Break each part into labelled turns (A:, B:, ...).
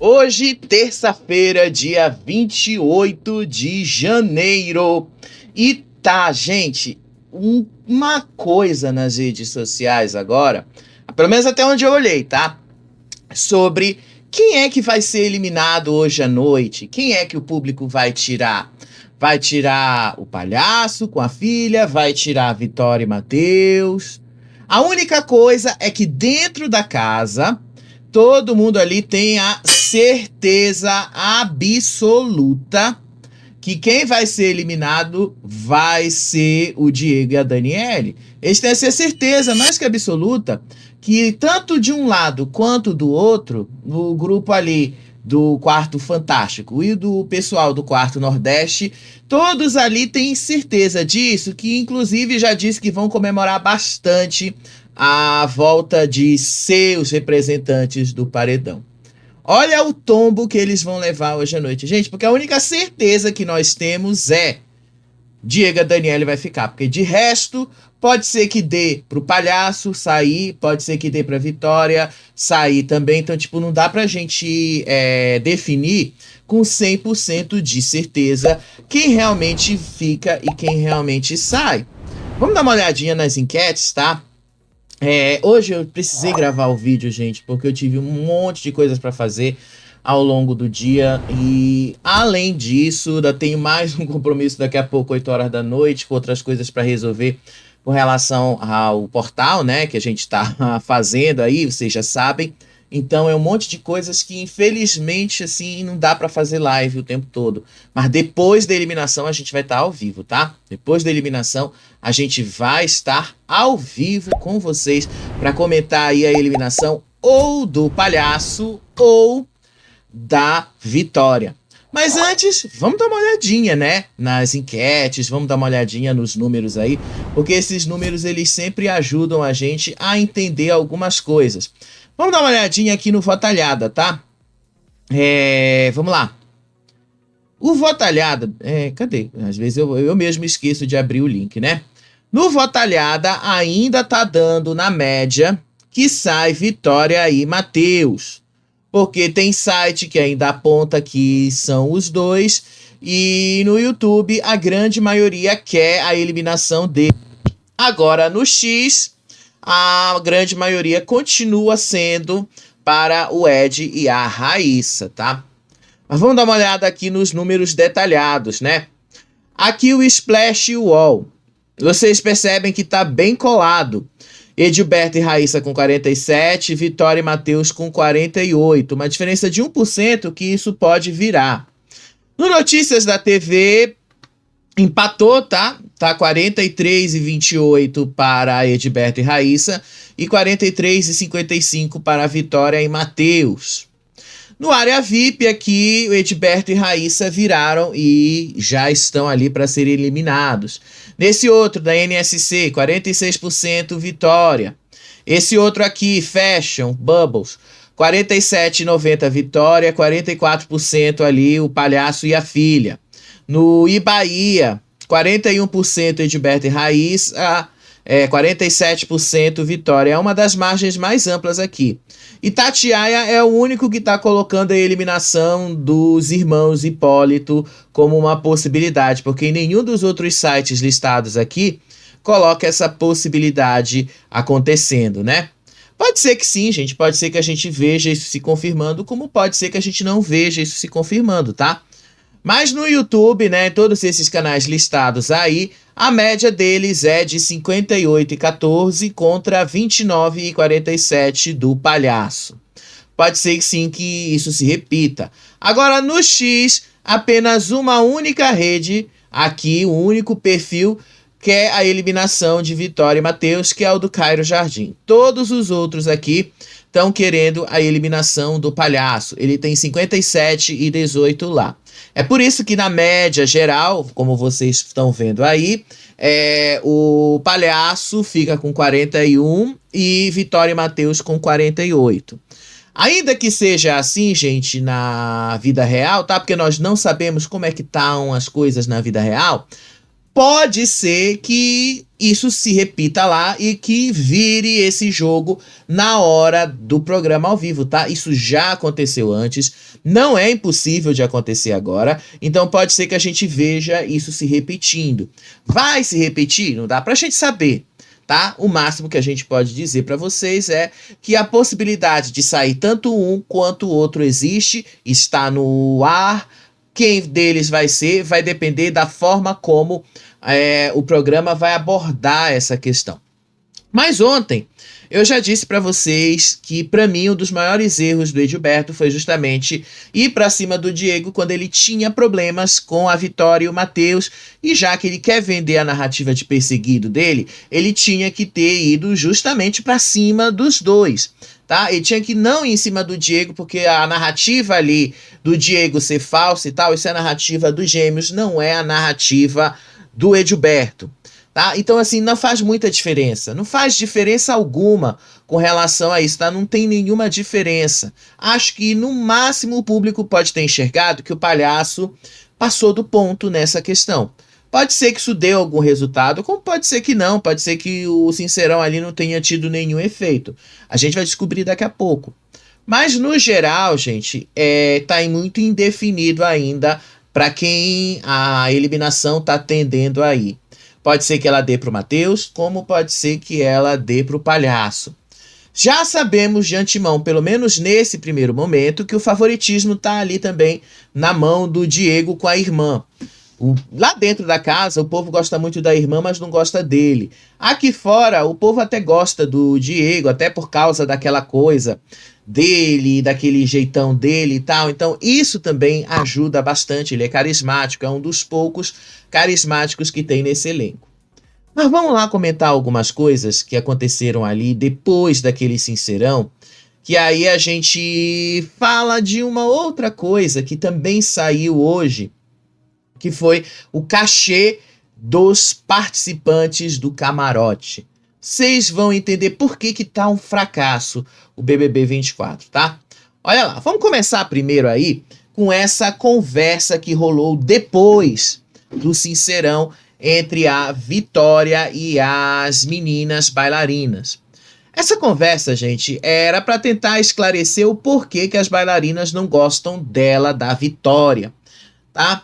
A: Hoje, terça-feira, dia 28 de janeiro. E tá, gente, uma coisa nas redes sociais agora, pelo menos até onde eu olhei, tá? Sobre quem é que vai ser eliminado hoje à noite, quem é que o público vai tirar. Vai tirar o Palhaço com a filha, vai tirar a Vitória e Matheus. A única coisa é que dentro da casa, todo mundo ali tem a certeza absoluta que quem vai ser eliminado vai ser o Diego e a Daniele. Eles têm essa certeza mais que absoluta que tanto de um lado quanto do outro, no grupo ali do Quarto Fantástico e do pessoal do Quarto Nordeste, todos ali têm certeza disso, que inclusive já disse que vão comemorar bastante a volta de seus representantes do paredão. Olha o tombo que eles vão levar hoje à noite, gente, porque a única certeza que nós temos é Diego e Daniele vai ficar, porque de resto pode ser que dê pro Palhaço sair, pode ser que dê pra Vitória sair também, então tipo, não dá pra gente definir com 100% de certeza quem realmente fica e quem realmente sai. Vamos dar uma olhadinha nas enquetes, tá? Hoje eu precisei gravar o vídeo, gente, porque eu tive um monte de coisas para fazer ao longo do dia e, além disso, ainda tenho mais um compromisso daqui a pouco, 8 horas da noite, com outras coisas para resolver com relação ao portal, né, que a gente está fazendo aí, vocês já sabem. Então é um monte de coisas que, infelizmente, assim, não dá para fazer live o tempo todo. Mas depois da eliminação a gente vai estar ao vivo, tá? Depois da eliminação a gente vai estar ao vivo com vocês para comentar aí a eliminação ou do Palhaço ou da Vitória. Mas antes, vamos dar uma olhadinha, né, nas enquetes, vamos dar uma olhadinha nos números aí, porque esses números eles sempre ajudam a gente a entender algumas coisas. Vamos dar uma olhadinha aqui no Votalhada, tá? Vamos lá. O Votalhada... cadê? Às vezes eu mesmo esqueço de abrir o link, né? No Votalhada ainda tá dando na média que sai Vitória e Matheus. Porque tem site que ainda aponta que são os dois. E no YouTube a grande maioria quer a eliminação dele. Agora no X... a grande maioria continua sendo para o Ed e a Raíssa, tá? Mas vamos dar uma olhada aqui nos números detalhados, né? Aqui o Splash Wall. Vocês percebem que tá bem colado. Edilberto e Raíssa com 47, Vitória e Matheus com 48. Uma diferença de 1% que isso pode virar. No Notícias da TV... empatou, tá? Tá 43,28 para Edilberto e Raíssa e 43,55 para Vitória e Matheus. No Área VIP aqui, o Edilberto e Raíssa viraram e já estão ali para serem eliminados. Nesse outro da NSC, 46% Vitória. Esse outro aqui, Fashion, Bubbles, 47,90 Vitória, 44% ali o Palhaço e a filha. No Ibaía, 41% Edilberto e Raíssa, 47% Vitória. É uma das margens mais amplas aqui. Itatiaia é o único que está colocando a eliminação dos irmãos Hipólito como uma possibilidade, porque nenhum dos outros sites listados aqui coloca essa possibilidade acontecendo, né? Pode ser que sim, gente. Pode ser que a gente veja isso se confirmando, como pode ser que a gente não veja isso se confirmando, tá? Mas no YouTube, né, todos esses canais listados aí, a média deles é de 58,14 contra 29,47 do Palhaço. Pode ser que sim que isso se repita. Agora no X, apenas uma única rede, aqui o único perfil, quer a eliminação de Vitória e Matheus, que é o do Cairo Jardim. Todos os outros aqui estão querendo a eliminação do Palhaço. Ele tem 57,18 lá. É por isso que na média geral, como vocês estão vendo aí, o Palhaço fica com 41 e Vitória e Matheus com 48. Ainda que seja assim, gente, na vida real, tá? Porque nós não sabemos como é que estão as coisas na vida real. Pode ser que isso se repita lá e que vire esse jogo na hora do programa ao vivo, tá? Isso já aconteceu antes, não é impossível de acontecer agora, então pode ser que a gente veja isso se repetindo. Vai se repetir? Não dá pra gente saber, tá? O máximo que a gente pode dizer para vocês é que a possibilidade de sair tanto um quanto o outro existe, está no ar. Quem deles vai ser vai depender da forma como o programa vai abordar essa questão. Mas ontem eu já disse para vocês que para mim um dos maiores erros do Edilberto foi justamente ir para cima do Diego quando ele tinha problemas com a Vitória e o Matheus, e já que ele quer vender a narrativa de perseguido dele, ele tinha que ter ido justamente para cima dos dois. Tá? Ele tinha que não ir em cima do Diego, porque a narrativa ali do Diego ser falsa e tal, isso é a narrativa dos gêmeos, não é a narrativa do Edilberto. Tá? Então, assim, não faz muita diferença. Não faz diferença alguma com relação a isso, tá? Não tem nenhuma diferença. Acho que, no máximo, o público pode ter enxergado que o palhaço passou do ponto nessa questão. Pode ser que isso dê algum resultado, como pode ser que não. Pode ser que o Sincerão ali não tenha tido nenhum efeito. A gente vai descobrir daqui a pouco. Mas, no geral, gente, tá muito indefinido ainda para quem a eliminação tá tendendo aí. Pode ser que ela dê pro Matheus, como pode ser que ela dê pro Palhaço. Já sabemos de antemão, pelo menos nesse primeiro momento, que o favoritismo tá ali também na mão do Diego com a irmã. Lá dentro da casa, o povo gosta muito da irmã, mas não gosta dele. Aqui fora, o povo até gosta do Diego, até por causa daquela coisa dele, daquele jeitão dele e tal. Então, isso também ajuda bastante. Ele é carismático, é um dos poucos carismáticos que tem nesse elenco. Mas vamos lá comentar algumas coisas que aconteceram ali depois daquele Sincerão, que aí a gente fala de uma outra coisa que também saiu hoje, que foi o cachê dos participantes do camarote. Vocês vão entender por que tá um fracasso o BBB 24, tá? Olha lá, vamos começar primeiro aí com essa conversa que rolou depois do Sincerão entre a Vitória e as meninas bailarinas. Essa conversa, gente, era para tentar esclarecer o porquê que as bailarinas não gostam dela, da Vitória, tá?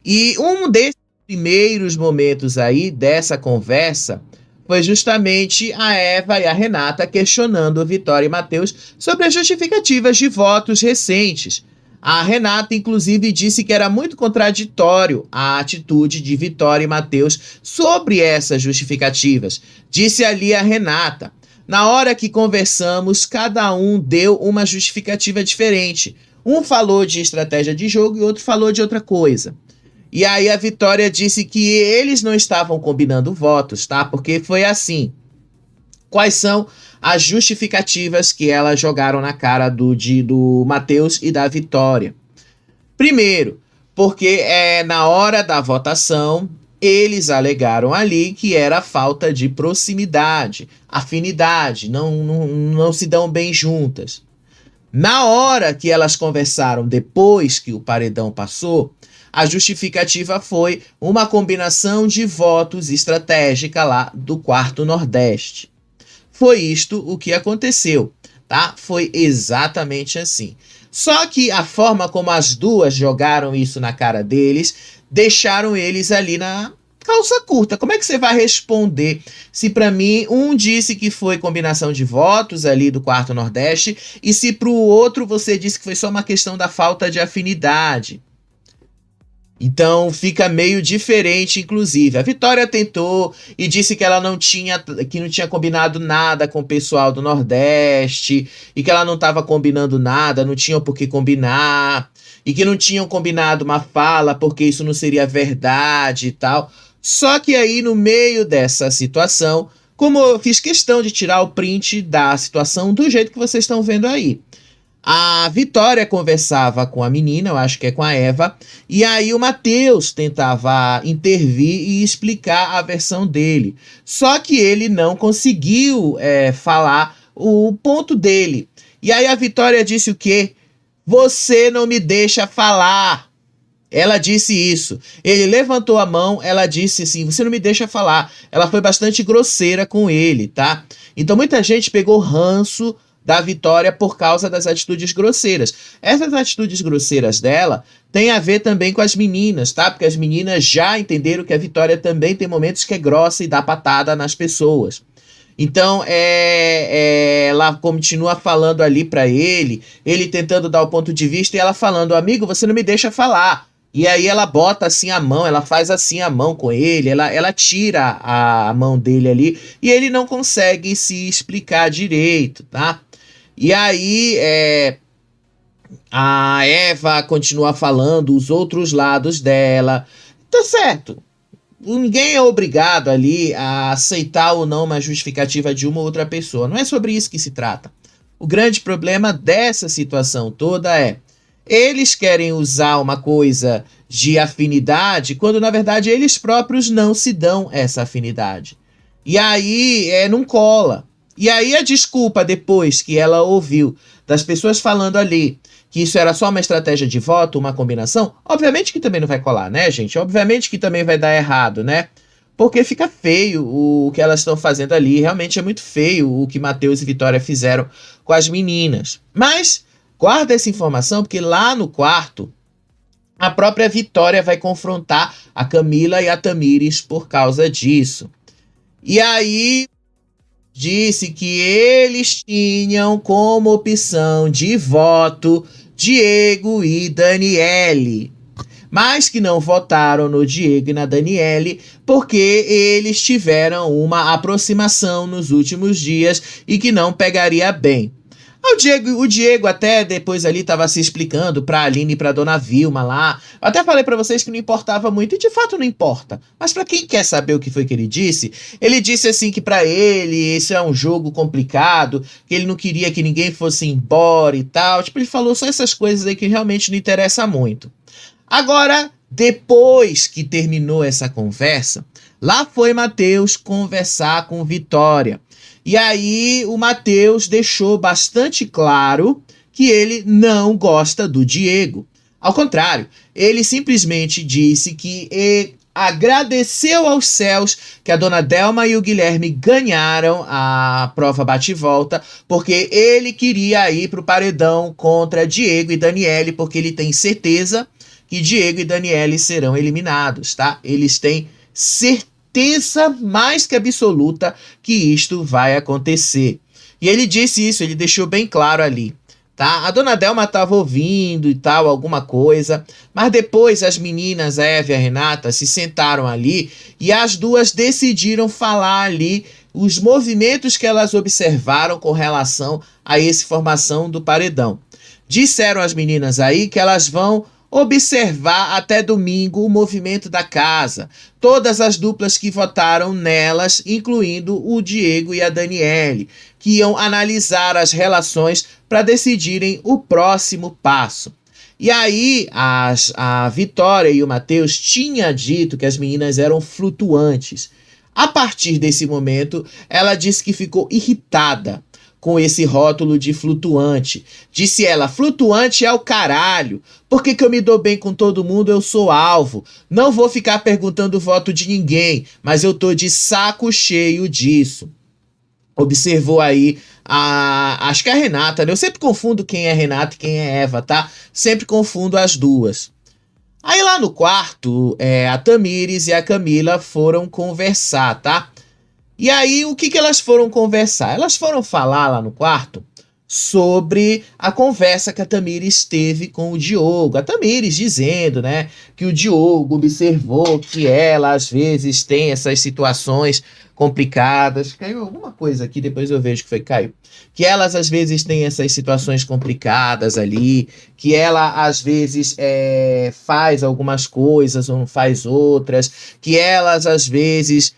A: E um desses primeiros momentos aí dessa conversa foi justamente a Eva e a Renata questionando Vitória e Matheus sobre as justificativas de votos recentes. A Renata, inclusive, disse que era muito contraditório a atitude de Vitória e Matheus sobre essas justificativas. Disse ali a Renata: na hora que conversamos, cada um deu uma justificativa diferente. Um falou de estratégia de jogo e outro falou de outra coisa. E aí a Vitória disse que eles não estavam combinando votos, tá? Porque foi assim. Quais são as justificativas que elas jogaram na cara do Matheus e da Vitória? Primeiro, porque na hora da votação, eles alegaram ali que era falta de proximidade, afinidade, não se dão bem juntas. Na hora que elas conversaram depois que o paredão passou, a justificativa foi uma combinação de votos estratégica lá do quarto Nordeste. Foi isto o que aconteceu, tá? Foi exatamente assim. Só que a forma como as duas jogaram isso na cara deles, deixaram eles ali na calça curta. Como é que você vai responder se para mim um disse que foi combinação de votos ali do quarto Nordeste e se para o outro você disse que foi só uma questão da falta de afinidade? Então fica meio diferente, inclusive. A Vitória tentou e disse que ela não tinha combinado nada com o pessoal do Nordeste e que ela não estava combinando nada, não tinham por que combinar e que não tinham combinado uma fala porque isso não seria verdade e tal. Só que aí no meio dessa situação, como eu fiz questão de tirar o print da situação do jeito que vocês estão vendo aí. A Vitória conversava com a menina, eu acho que é com a Eva, e aí o Matheus tentava intervir e explicar a versão dele. Só que ele não conseguiu falar o ponto dele. E aí a Vitória disse o quê? Você não me deixa falar. Ela disse isso. Ele levantou a mão, ela disse assim, você não me deixa falar. Ela foi bastante grosseira com ele, tá? Então muita gente pegou ranço da Vitória por causa das atitudes grosseiras. Essas atitudes grosseiras dela têm a ver também com as meninas, tá? Porque as meninas já entenderam que a Vitória também tem momentos que é grossa e dá patada nas pessoas. Então, ela continua falando ali pra ele tentando dar o ponto de vista e ela falando, amigo, você não me deixa falar. E aí ela bota assim a mão, ela faz assim a mão com ele, ela tira a mão dele ali e ele não consegue se explicar direito, tá? E aí a Eva continua falando os outros lados dela, tá certo. Ninguém é obrigado ali a aceitar ou não uma justificativa de uma ou outra pessoa. Não é sobre isso que se trata. O grande problema dessa situação toda é eles querem usar uma coisa de afinidade quando na verdade eles próprios não se dão essa afinidade. E aí não cola. E aí a desculpa depois que ela ouviu das pessoas falando ali que isso era só uma estratégia de voto, uma combinação, obviamente que também não vai colar, né, gente? Obviamente que também vai dar errado, né? Porque fica feio o que elas estão fazendo ali. Realmente é muito feio o que Matheus e Vitória fizeram com as meninas. Mas guarda essa informação, porque lá no quarto, a própria Vitória vai confrontar a Camila e a Tamires por causa disso. E aí disse que eles tinham como opção de voto Diego e Daniele, mas que não votaram no Diego e na Daniele porque eles tiveram uma aproximação nos últimos dias e que não pegaria bem. O Diego até depois ali estava se explicando pra Aline e pra Dona Vilma lá. Eu até falei pra vocês que não importava muito, e de fato não importa. Mas pra quem quer saber o que foi que ele disse assim que pra ele esse é um jogo complicado, que ele não queria que ninguém fosse embora e tal. Tipo, ele falou só essas coisas aí que realmente não interessa muito. Agora, depois que terminou essa conversa, lá foi Matheus conversar com Vitória. E aí o Matheus deixou bastante claro que ele não gosta do Diego. Ao contrário, ele simplesmente disse que agradeceu aos céus que a dona Delma e o Guilherme ganharam a prova bate-volta, porque ele queria ir para o paredão contra Diego e Daniele, porque ele tem certeza que Diego e Daniele serão eliminados, tá? Eles têm certeza mais que absoluta que isto vai acontecer. E ele disse isso, ele deixou bem claro ali, tá? A dona Delma estava ouvindo e tal, alguma coisa, mas depois as meninas, a Eva e a Renata, se sentaram ali e as duas decidiram falar ali os movimentos que elas observaram com relação a essa formação do paredão. Disseram as meninas aí que elas vão observar até domingo o movimento da casa, todas as duplas que votaram nelas, incluindo o Diego e a Daniele, que iam analisar as relações para decidirem o próximo passo. E aí a Vitória e o Matheus tinham dito que as meninas eram flutuantes. A partir desse momento, ela disse que ficou irritada com esse rótulo de flutuante. Disse ela, flutuante é o caralho. Por que eu me dou bem com todo mundo, eu sou alvo. Não vou ficar perguntando o voto de ninguém, mas eu tô de saco cheio disso. Observou aí, acho que é a Renata, né? Eu sempre confundo quem é Renata e quem é Eva, tá? Sempre confundo as duas. Aí lá no quarto, a Tamires e a Camila foram conversar, tá? E aí, o que elas foram conversar? Elas foram falar lá no quarto sobre a conversa que a Tamires teve com o Diogo. A Tamires dizendo, né, que o Diogo observou que ela, às vezes, tem essas situações complicadas. Caiu alguma coisa aqui, depois eu vejo que foi que caiu. Que elas, às vezes, têm essas situações complicadas ali, que ela, às vezes, faz algumas coisas ou não faz outras, que elas, às vezes,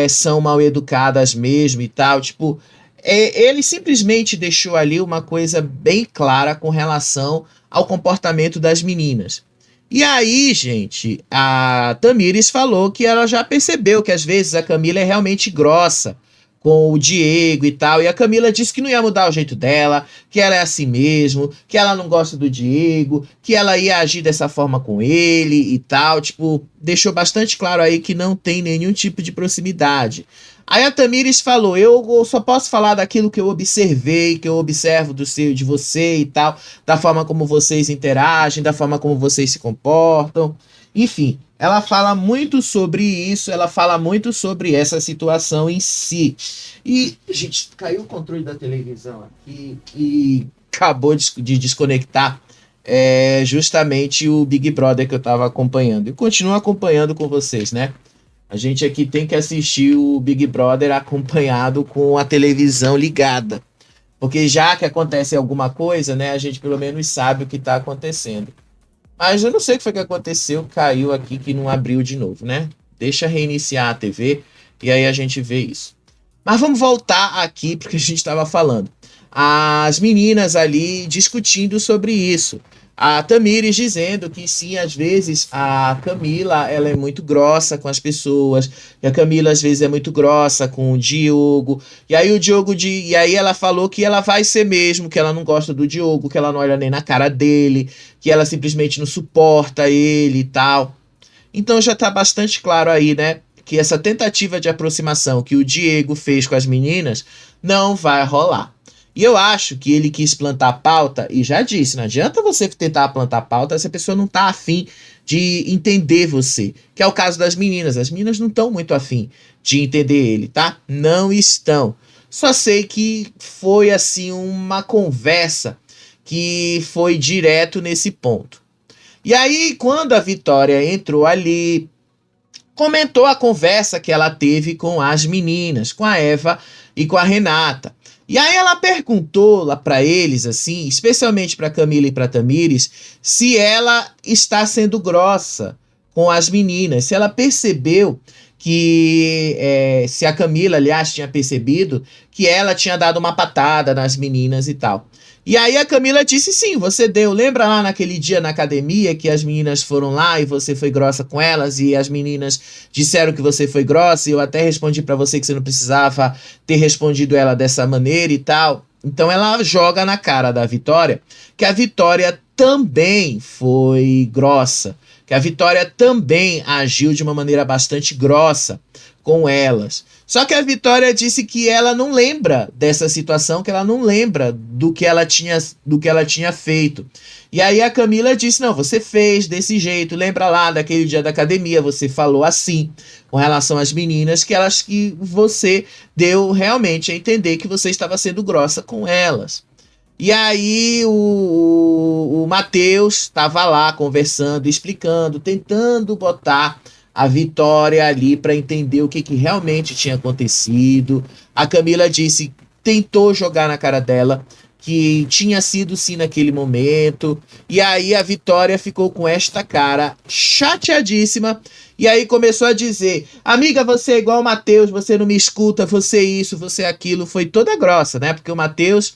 A: são mal educadas mesmo e tal, tipo... ele simplesmente deixou ali uma coisa bem clara com relação ao comportamento das meninas. E aí, gente, a Tamires falou que ela já percebeu que às vezes a Camila é realmente grossa com o Diego e tal, e a Camila disse que não ia mudar o jeito dela, que ela é assim mesmo, que ela não gosta do Diego, que ela ia agir dessa forma com ele e tal, tipo, deixou bastante claro aí que não tem nenhum tipo de proximidade. Aí a Tamires falou, eu só posso falar daquilo que eu observei, que eu observo de você e tal, da forma como vocês interagem, da forma como vocês se comportam, enfim, ela fala muito sobre isso, ela fala muito sobre essa situação em si. E, gente, caiu o controle da televisão aqui e acabou de desconectar justamente o Big Brother que eu estava acompanhando. E continuo acompanhando com vocês, né? A gente aqui tem que assistir o Big Brother acompanhado com a televisão ligada. Porque já que acontece alguma coisa, né, a gente pelo menos sabe o que está acontecendo. Mas eu não sei o que foi que aconteceu, caiu aqui que não abriu de novo, né? Deixa reiniciar a TV e aí a gente vê isso. Mas vamos voltar aqui porque a gente estava falando. As meninas ali discutindo sobre isso. A Tamires dizendo que sim, às vezes a Camila ela é muito grossa com as pessoas, e a Camila às vezes é muito grossa com o Diogo. E aí e aí ela falou que ela vai ser mesmo, que ela não gosta do Diogo, que ela não olha nem na cara dele, que ela simplesmente não suporta ele e tal. Então já tá bastante claro aí, né, que essa tentativa de aproximação que o Diego fez com as meninas não vai rolar. E eu acho que ele quis plantar pauta, e já disse, não adianta você tentar plantar pauta se a pessoa não tá afim de entender você. Que é o caso das meninas. As meninas não estão muito afim de entender ele, tá? Não estão. Só sei que foi, assim, uma conversa que foi direto nesse ponto. E aí, quando a Vitória entrou ali, comentou a conversa que ela teve com as meninas, com a Eva e com a Renata. E aí ela perguntou lá para eles, assim, especialmente para Camila e para Tamires, se ela está sendo grossa com as meninas, se ela percebeu que, se a Camila, aliás, tinha percebido que ela tinha dado uma patada nas meninas e tal. E aí a Camila disse, sim, você deu. Lembra lá naquele dia na academia que as meninas foram lá e você foi grossa com elas e as meninas disseram que você foi grossa e eu até respondi pra você que você não precisava ter respondido ela dessa maneira e tal. Então ela joga na cara da Vitória que a Vitória também foi grossa, que a Vitória também agiu de uma maneira bastante grossa com elas. Só que a Vitória disse que ela não lembra dessa situação, que ela não lembra do que ela tinha feito. E aí a Camila disse, não, você fez desse jeito, lembra lá daquele dia da academia, você falou assim, com relação às meninas, que você deu realmente a entender que você estava sendo grossa com elas. E aí o Matheus estava lá conversando, explicando, tentando botar a Vitória ali para entender o que realmente tinha acontecido. A Camila disse, tentou jogar na cara dela que tinha sido sim naquele momento. E aí a Vitória ficou com esta cara chateadíssima. E aí começou a dizer, amiga, você é igual o Matheus, você não me escuta, você isso, você aquilo. Foi toda grossa, né? Porque o Matheus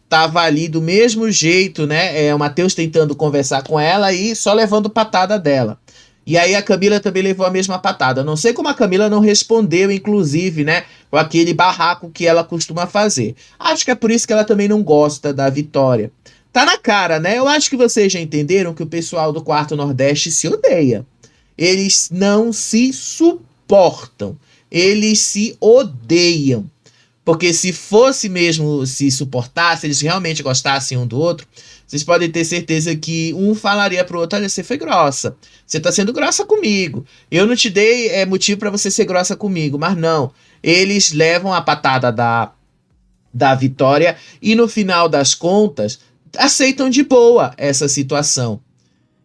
A: tava ali do mesmo jeito, né? O Matheus tentando conversar com ela e só levando patada dela. E aí a Camila também levou a mesma patada. Não sei como a Camila não respondeu, inclusive, né? Com aquele barraco que ela costuma fazer. Acho que é por isso que ela também não gosta da Vitória. Tá na cara, né? Eu acho que vocês já entenderam que o pessoal do Quarto Nordeste se odeia. Eles não se suportam. Eles se odeiam. Porque se fosse mesmo se suportar, se eles realmente gostassem um do outro, vocês podem ter certeza que um falaria pro outro, olha, você foi grossa, você tá sendo grossa comigo, eu não te dei motivo para você ser grossa comigo, mas não, eles levam a patada da Vitória e no final das contas, aceitam de boa essa situação.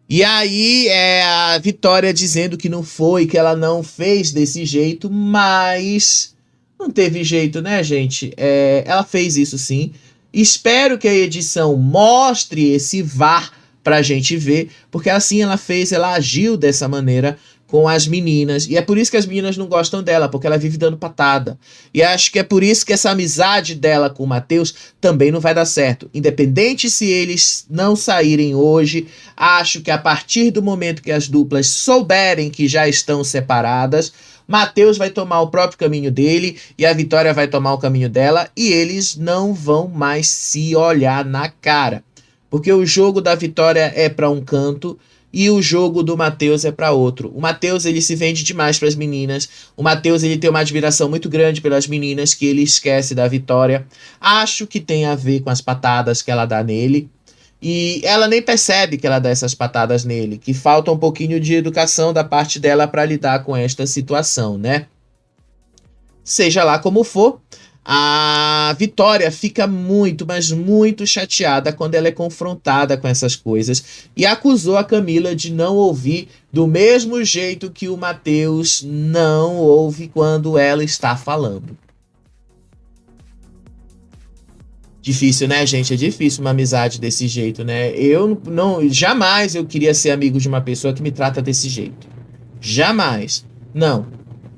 A: E aí a Vitória dizendo que não foi, que ela não fez desse jeito, mas não teve jeito, né, gente? Ela fez isso sim. Espero que a edição mostre esse VAR pra gente ver, porque assim ela fez, ela agiu dessa maneira com as meninas, e é por isso que as meninas não gostam dela, porque ela vive dando patada. E acho que é por isso que essa amizade dela com o Matheus também não vai dar certo. Independente se eles não saírem hoje, acho que a partir do momento que as duplas souberem que já estão separadas, Matheus vai tomar o próprio caminho dele e a Vitória vai tomar o caminho dela e eles não vão mais se olhar na cara. Porque o jogo da Vitória é para um canto e o jogo do Matheus é para outro. O Matheus, ele se vende demais para as meninas. O Matheus, ele tem uma admiração muito grande pelas meninas que ele esquece da Vitória. Acho que tem a ver com as patadas que ela dá nele. E ela nem percebe que ela dá essas patadas nele, que falta um pouquinho de educação da parte dela para lidar com esta situação, né? Seja lá como for, a Vitória fica muito, mas muito chateada quando ela é confrontada com essas coisas e acusou a Camila de não ouvir do mesmo jeito que o Matheus não ouve quando ela está falando. Difícil, né, gente? É difícil uma amizade desse jeito, né? Eu não, jamais eu queria ser amigo de uma pessoa que me trata desse jeito. Jamais. Não.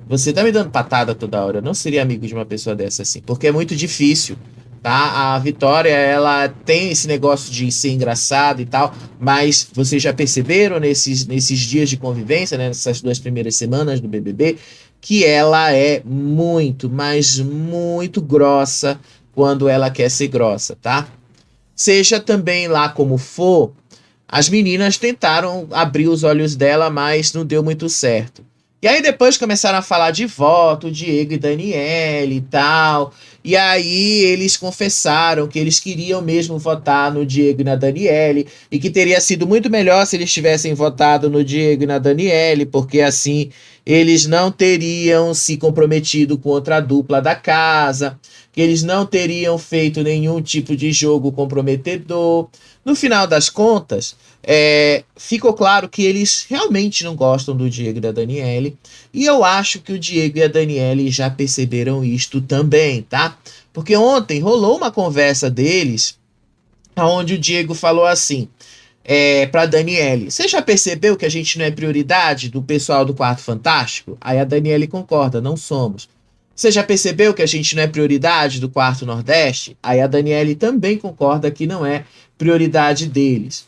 A: Você tá me dando patada toda hora. Eu não seria amigo de uma pessoa dessa assim, porque é muito difícil, tá? A Vitória, ela tem esse negócio de ser engraçada e tal, mas vocês já perceberam nesses dias de convivência, né, nessas 2 primeiras semanas do BBB, que ela é muito, mas muito grossa quando ela quer ser grossa, tá? Seja também lá como for, as meninas tentaram abrir os olhos dela, mas não deu muito certo. E aí depois começaram a falar de voto, Diego e Daniele e tal. E aí eles confessaram que eles queriam mesmo votar no Diego e na Daniele e que teria sido muito melhor se eles tivessem votado no Diego e na Daniele, porque assim eles não teriam se comprometido com outra dupla da casa, que eles não teriam feito nenhum tipo de jogo comprometedor. No final das contas, ficou claro que eles realmente não gostam do Diego e da Daniele, e eu acho que o Diego e a Daniele já perceberam isto também, tá? Porque ontem rolou uma conversa deles, onde o Diego falou assim, pra Daniele: você já percebeu que a gente não é prioridade do pessoal do Quarto Fantástico? Aí a Daniele concorda: não somos. Você já percebeu que a gente não é prioridade do Quarto Nordeste? Aí a Daniele também concorda que não é prioridade deles.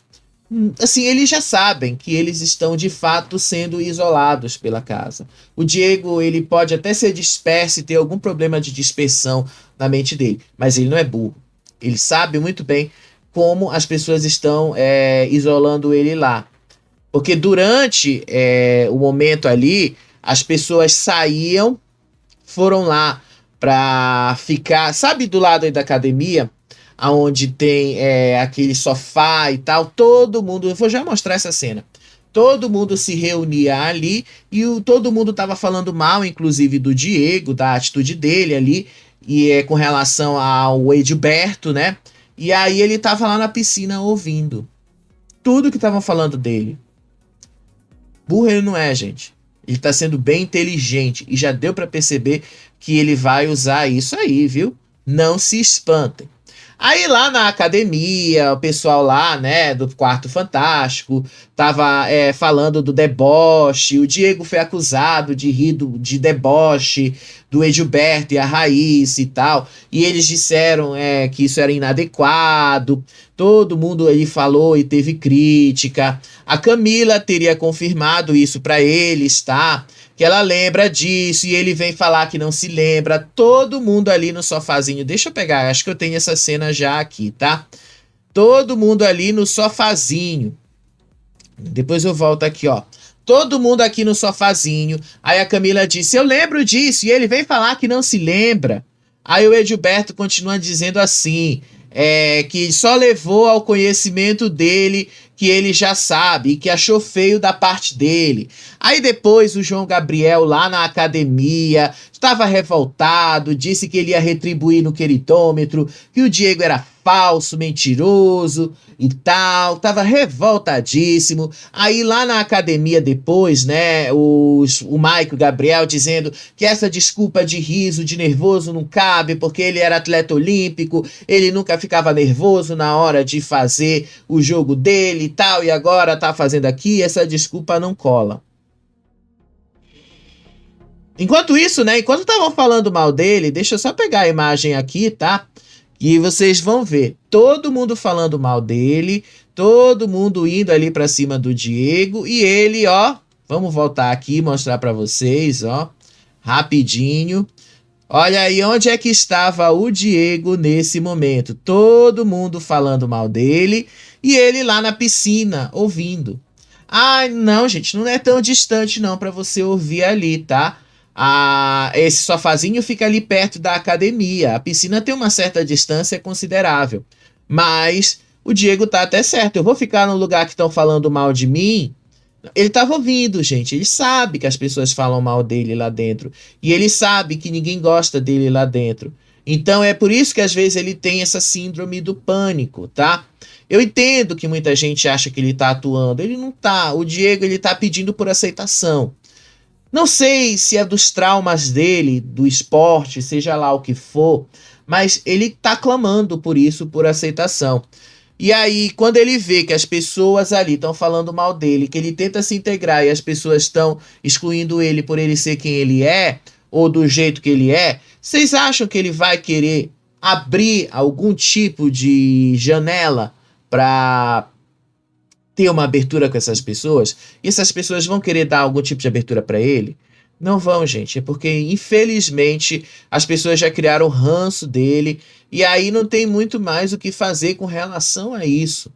A: Assim, eles já sabem que eles estão de fato sendo isolados pela casa. O Diego, ele pode até ser disperso e ter algum problema de dispersão na mente dele, mas ele não é burro. Ele sabe muito bem como as pessoas estão isolando ele lá. Porque durante o momento ali, as pessoas saíam, foram lá pra ficar, sabe, do lado aí da academia, aonde tem aquele sofá e tal, todo mundo, eu vou já mostrar essa cena, todo mundo se reunia ali e todo mundo tava falando mal, inclusive do Diego, da atitude dele ali, e com relação ao Edilberto, né? E aí ele tava lá na piscina ouvindo tudo que estavam falando dele. Burro ele não é, gente. Ele tá sendo bem inteligente e já deu para perceber que ele vai usar isso aí, viu? Não se espantem. Aí lá na academia, o pessoal lá, né, do Quarto Fantástico, tava falando do deboche, o Diego foi acusado de rir de deboche do Edilberto e a Raíssa e tal, e eles disseram que isso era inadequado, todo mundo aí falou e teve crítica, a Camila teria confirmado isso para eles, tá? Que ela lembra disso, e ele vem falar que não se lembra, todo mundo ali no sofazinho, deixa eu pegar, acho que eu tenho essa cena já aqui, tá? Todo mundo ali no sofazinho, depois eu volto aqui, ó, todo mundo aqui no sofazinho, aí a Camila disse, eu lembro disso, e ele vem falar que não se lembra, aí o Edilberto continua dizendo assim, que só levou ao conhecimento dele que ele já sabe e que achou feio da parte dele. Aí depois o João Gabriel lá na academia estava revoltado, disse que ele ia retribuir no queridômetro, que o Diego era falso, mentiroso e tal, tava revoltadíssimo. Aí lá na academia depois, né, o Maico Gabriel dizendo que essa desculpa de riso, de nervoso não cabe, porque ele era atleta olímpico, ele nunca ficava nervoso na hora de fazer o jogo dele e tal, e agora tá fazendo aqui, essa desculpa não cola. Enquanto isso, né, enquanto estavam falando mal dele, deixa eu só pegar a imagem aqui, tá? E vocês vão ver todo mundo falando mal dele, todo mundo indo ali pra cima do Diego, e ele, ó, vamos voltar aqui e mostrar pra vocês, ó. rapidinho. Olha aí onde é que estava o Diego nesse momento. Todo mundo falando mal dele e ele lá na piscina ouvindo. Ah, não, gente, não é tão distante não para você ouvir ali, tá? Esse sofazinho fica ali perto da academia. A piscina tem uma certa distância considerável. Mas o Diego tá até certo. Eu vou ficar no lugar que estão falando mal de mim. Ele tava ouvindo, gente. Ele sabe que as pessoas falam mal dele lá dentro. E ele sabe que ninguém gosta dele lá dentro. Então é por isso que às vezes ele tem essa síndrome do pânico, tá? Eu entendo que muita gente acha que ele tá atuando. Ele não tá. O Diego, ele tá pedindo por aceitação. Não sei se é dos traumas dele, do esporte, seja lá o que for, mas ele tá clamando por isso, por aceitação. E aí, quando ele vê que as pessoas ali estão falando mal dele, que ele tenta se integrar e as pessoas estão excluindo ele por ele ser quem ele é, ou do jeito que ele é, vocês acham que ele vai querer abrir algum tipo de janela para ter uma abertura com essas pessoas? E essas pessoas vão querer dar algum tipo de abertura para ele? Não vão, gente. É porque, infelizmente, as pessoas já criaram o ranço dele e aí não tem muito mais o que fazer com relação a isso.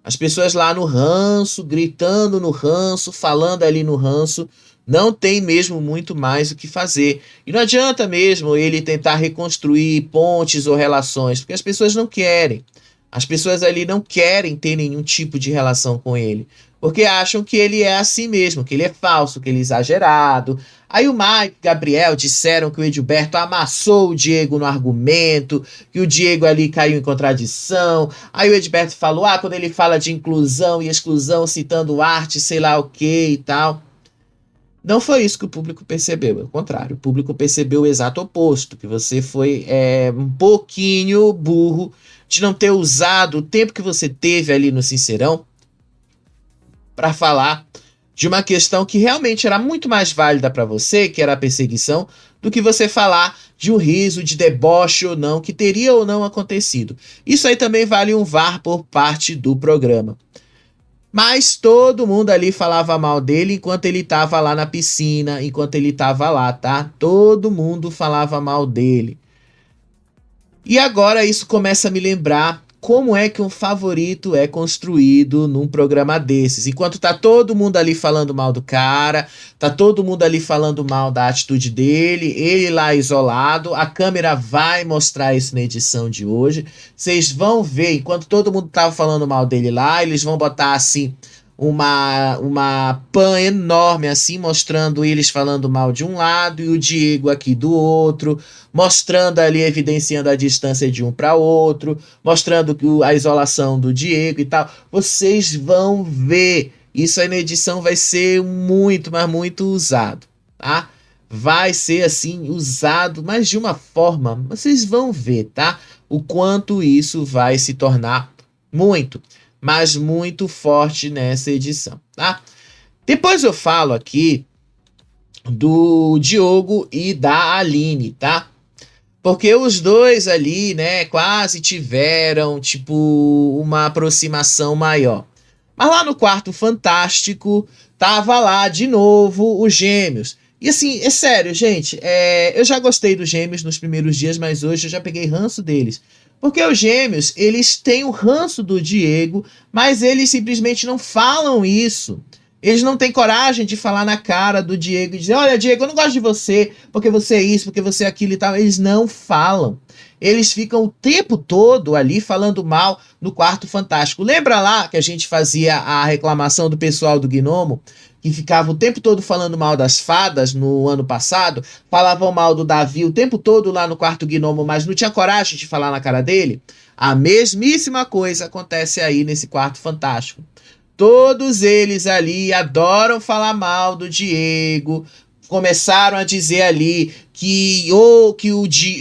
A: As pessoas lá no ranço, gritando no ranço, falando ali no ranço, não tem mesmo muito mais o que fazer. E não adianta mesmo ele tentar reconstruir pontes ou relações, porque as pessoas não querem. As pessoas ali não querem ter nenhum tipo de relação com ele, porque acham que ele é assim mesmo, que ele é falso, que ele é exagerado. Aí o Mike e Gabriel disseram que o Edilberto amassou o Diego no argumento, que o Diego ali caiu em contradição. Aí o Edilberto falou, quando ele fala de inclusão e exclusão, citando arte, sei lá o que e tal. Não foi isso que o público percebeu, ao contrário, o público percebeu o exato oposto, que você foi um pouquinho burro de não ter usado o tempo que você teve ali no Sincerão para falar de uma questão que realmente era muito mais válida para você, que era a perseguição, do que você falar de um riso, de deboche ou não, que teria ou não acontecido. Isso aí também vale um VAR por parte do programa. Mas todo mundo ali falava mal dele enquanto ele tava lá na piscina, enquanto ele tava lá, tá? Todo mundo falava mal dele. E agora isso começa a me lembrar como é que um favorito é construído num programa desses. Enquanto tá todo mundo ali falando mal do cara, tá todo mundo ali falando mal da atitude dele, ele lá isolado, a câmera vai mostrar isso na edição de hoje. Vocês vão ver, enquanto todo mundo tava falando mal dele lá, eles vão botar assim uma pan enorme assim, mostrando eles falando mal de um lado e o Diego aqui do outro, mostrando ali, evidenciando a distância de um para outro, mostrando a isolação do Diego e tal. Vocês vão ver, isso aí na edição vai ser muito, mas muito usado, tá? Vai ser assim, usado, mas de uma forma, vocês vão ver, tá? O quanto isso vai se tornar muito, mas muito forte nessa edição, tá? Depois eu falo aqui do Diogo e da Aline, tá? Porque os dois ali, né, quase tiveram, tipo, uma aproximação maior. Mas lá no Quarto Fantástico, tava lá de novo os Gêmeos. E assim, é sério, gente, eu já gostei dos Gêmeos nos primeiros dias, mas hoje eu já peguei ranço deles. Porque os Gêmeos, eles têm o ranço do Diego, mas eles simplesmente não falam isso. Eles não têm coragem de falar na cara do Diego e dizer, olha, Diego, eu não gosto de você, porque você é isso, porque você é aquilo e tal. Eles não falam. Eles ficam o tempo todo ali falando mal no Quarto Fantástico. Lembra lá que a gente fazia a reclamação do pessoal do Gnomo? Que ficava o tempo todo falando mal das fadas no ano passado? Falavam mal do Davi o tempo todo lá no Quarto Gnomo, mas não tinha coragem de falar na cara dele? A mesmíssima coisa acontece aí nesse Quarto Fantástico. Todos eles ali adoram falar mal do Diego, começaram a dizer ali que o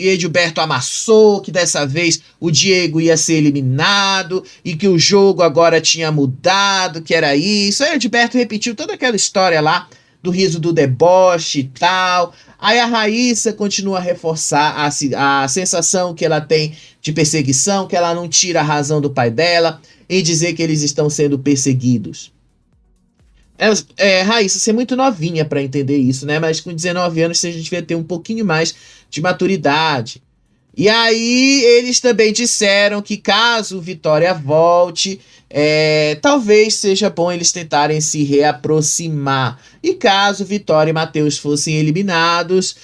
A: Edilberto amassou, que dessa vez o Diego ia ser eliminado e que o jogo agora tinha mudado, que era isso. Aí o Edilberto repetiu toda aquela história lá do riso do deboche e tal. Aí a Raíssa continua a reforçar a sensação que ela tem de perseguição, que ela não tira a razão do pai dela, em dizer que eles estão sendo perseguidos. Raíssa, você é muito novinha para entender isso, né? Mas com 19 anos você já devia ter um pouquinho mais de maturidade. E aí eles também disseram que caso Vitória volte, talvez seja bom eles tentarem se reaproximar. E caso Vitória e Matheus fossem eliminados,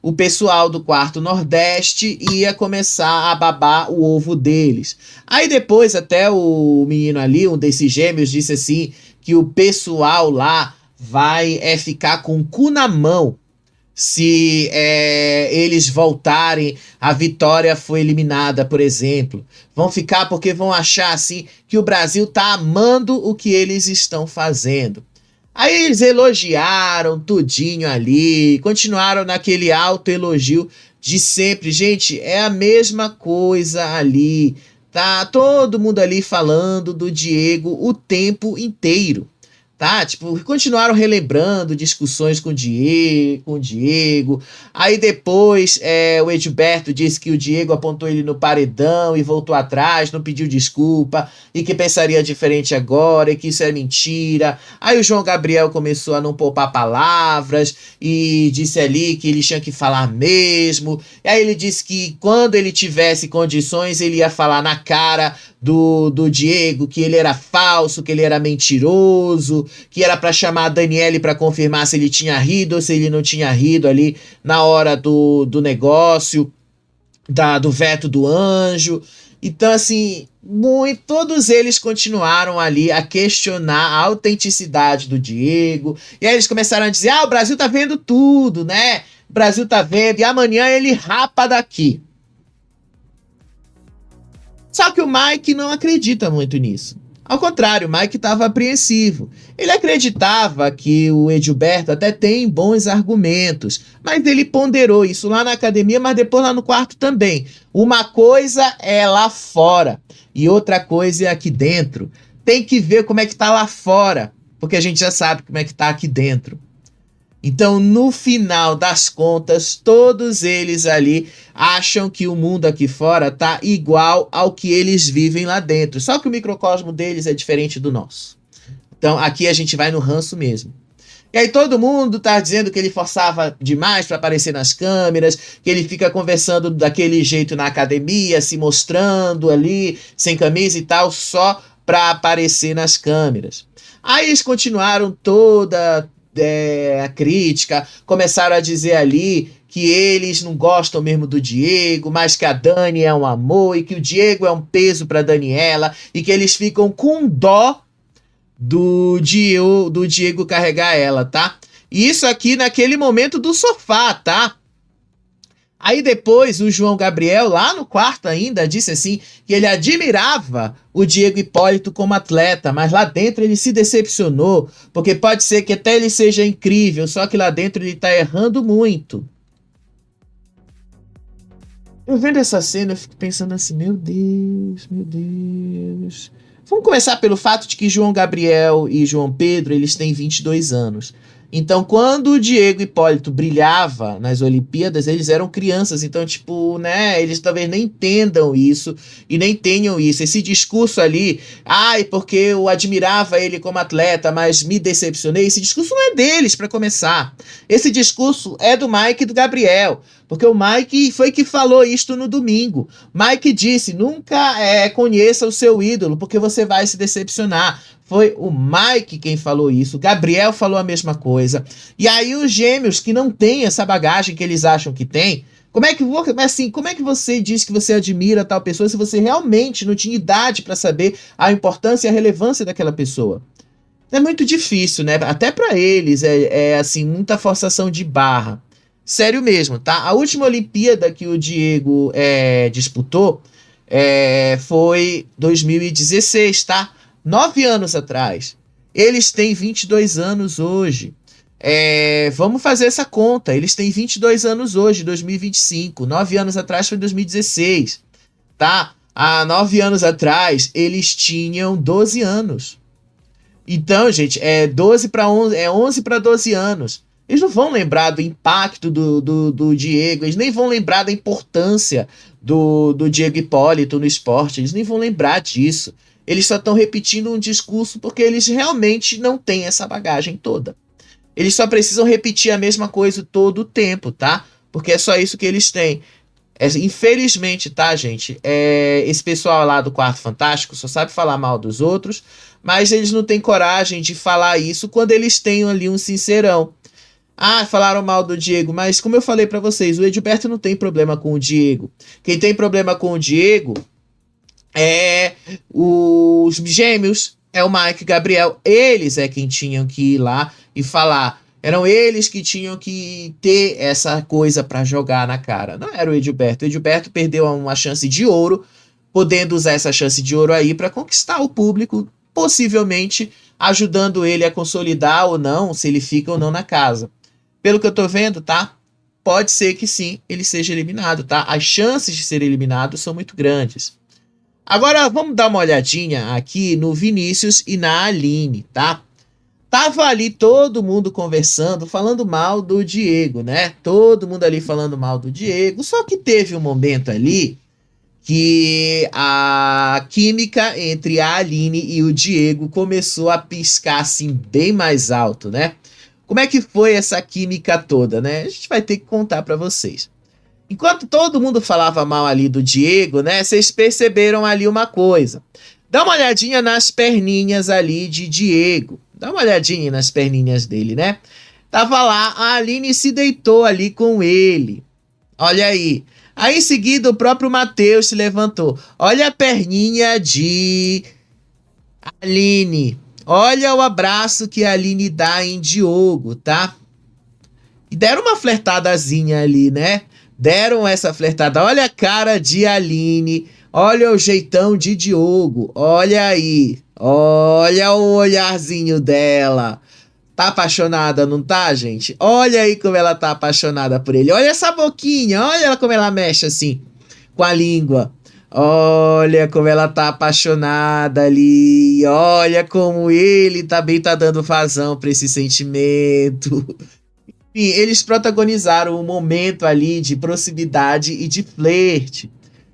A: o pessoal do quarto Nordeste ia começar a babar o ovo deles. Aí depois até o menino ali, um desses gêmeos, disse assim que o pessoal lá vai ficar com o cu na mão se eles voltarem, a Vitória foi eliminada, por exemplo. Vão ficar porque vão achar assim que o Brasil tá amando o que eles estão fazendo. Aí eles elogiaram tudinho ali, continuaram naquele autoelogio de sempre. Gente, é a mesma coisa ali. Tá todo mundo ali falando do Diego o tempo inteiro. Tá? Tipo, continuaram relembrando discussões com o Diego. Aí depois o Edilberto disse que o Diego apontou ele no paredão e voltou atrás, não pediu desculpa e que pensaria diferente agora e que isso é mentira. Aí o João Gabriel começou a não poupar palavras e disse ali que ele tinha que falar mesmo. E aí ele disse que quando ele tivesse condições ele ia falar na cara do Diego que ele era falso, que ele era mentiroso, que era para chamar a Daniele para confirmar se ele tinha rido ou se ele não tinha rido ali na hora do negócio, do veto do anjo. Então, assim, todos eles continuaram ali a questionar a autenticidade do Diego. E aí eles começaram a dizer: o Brasil tá vendo tudo, né? O Brasil tá vendo, e amanhã ele rapa daqui. Só que o Mike não acredita muito nisso. Ao contrário, o Mike estava apreensivo. Ele acreditava que o Edilberto até tem bons argumentos, mas ele ponderou isso lá na academia, mas depois lá no quarto também. Uma coisa é lá fora e outra coisa é aqui dentro. Tem que ver como é que tá lá fora, porque a gente já sabe como é que tá aqui dentro. Então, no final das contas, todos eles ali acham que o mundo aqui fora tá igual ao que eles vivem lá dentro. Só que o microcosmo deles é diferente do nosso. Então, aqui a gente vai no ranço mesmo. E aí todo mundo tá dizendo que ele forçava demais para aparecer nas câmeras, que ele fica conversando daquele jeito na academia, se mostrando ali, sem camisa e tal, só para aparecer nas câmeras. Aí eles continuaram toda a crítica, começaram a dizer ali que eles não gostam mesmo do Diego, mas que a Dani é um amor e que o Diego é um peso para Daniela e que eles ficam com dó do Diego carregar ela, tá? Isso aqui naquele momento do sofá, tá? Aí depois o João Gabriel, lá no quarto ainda, disse assim que ele admirava o Diego Hipólito como atleta, mas lá dentro ele se decepcionou, porque pode ser que até ele seja incrível, só que lá dentro ele tá errando muito. Eu vendo essa cena, eu fico pensando assim, meu Deus, meu Deus. Vamos começar pelo fato de que João Gabriel e João Pedro, eles têm 22 anos. Então, quando o Diego Hipólito brilhava nas Olimpíadas, eles eram crianças. Então, tipo, né, eles talvez nem entendam isso e nem tenham isso. Esse discurso ali, porque eu admirava ele como atleta, mas me decepcionei. Esse discurso não é deles, para começar. Esse discurso é do Mike e do Gabriel. Porque o Mike foi que falou isto no domingo. Mike disse, nunca conheça o seu ídolo, porque você vai se decepcionar. Foi o Mike quem falou isso. O Gabriel falou a mesma coisa. E aí os gêmeos que não têm essa bagagem que eles acham que tem, como é que você diz que você admira tal pessoa se você realmente não tinha idade para saber a importância e a relevância daquela pessoa? É muito difícil, né? Até para eles assim, muita forçação de barra. Sério mesmo, tá? A última Olimpíada que o Diego disputou foi 2016, tá? 9 anos atrás. Eles têm 22 anos hoje. Vamos fazer essa conta. Eles têm 22 anos hoje, 2025. 9 anos atrás foi 2016. Tá? Há 9 anos atrás, eles tinham 12 anos. Então, gente, 12 para 11, 11 para 12 anos. Eles não vão lembrar do impacto do Diego, eles nem vão lembrar da importância do Diego Hipólito no esporte, eles nem vão lembrar disso. eles só estão repetindo um discurso porque eles realmente não têm essa bagagem toda. Eles só precisam repetir a mesma coisa todo o tempo, tá? Porque é só isso que eles têm. Infelizmente, tá, gente? Esse pessoal lá do Quarto Fantástico só sabe falar mal dos outros, mas eles não têm coragem de falar isso quando eles têm ali um sincerão. Ah, falaram mal do Diego, mas como eu falei pra vocês, o Edilberto não tem problema com o Diego. Quem tem problema com o Diego é os gêmeos, é o Mike e Gabriel. Eles é quem tinham que ir lá e falar. Eram eles que tinham que ter essa coisa pra jogar na cara. Não era o Edilberto. O Edilberto perdeu uma chance de ouro, podendo usar essa chance de ouro aí pra conquistar o público, possivelmente ajudando ele a consolidar ou não, se ele fica ou não na casa. Pelo que eu tô vendo, tá? Pode ser que sim, ele seja eliminado, tá? As chances de ser eliminado são muito grandes. Agora, vamos dar uma olhadinha aqui no Vinícius e na Aline, tá? Tava ali todo mundo conversando, falando mal do Diego, né? Todo mundo ali falando mal do Diego. Só que teve um momento ali que a química entre a Aline e o Diego começou a piscar assim bem mais alto, né? Como é que foi essa química toda, né? A gente vai ter que contar pra vocês. Enquanto todo mundo falava mal ali do Diego, né? Vocês perceberam ali uma coisa. Dá uma olhadinha nas perninhas ali de Diego. Dá uma olhadinha nas perninhas dele, né? Tava lá, a Aline se deitou ali com ele. Olha aí. Aí em seguida o próprio Matheus se levantou. Olha a perninha de Aline. Olha o abraço que a Aline dá em Diogo, tá? E deram uma flertadazinha ali, né? Deram essa flertada. Olha a cara de Aline. Olha o jeitão de Diogo. Olha aí. Olha o olharzinho dela. Tá apaixonada, não tá, gente? Olha aí como ela tá apaixonada por ele. Olha essa boquinha. Olha ela como ela mexe assim com a língua. Olha como ela tá apaixonada ali. Olha como ele também tá dando vazão pra esse sentimento. Enfim, eles protagonizaram um momento ali de proximidade e de flerte.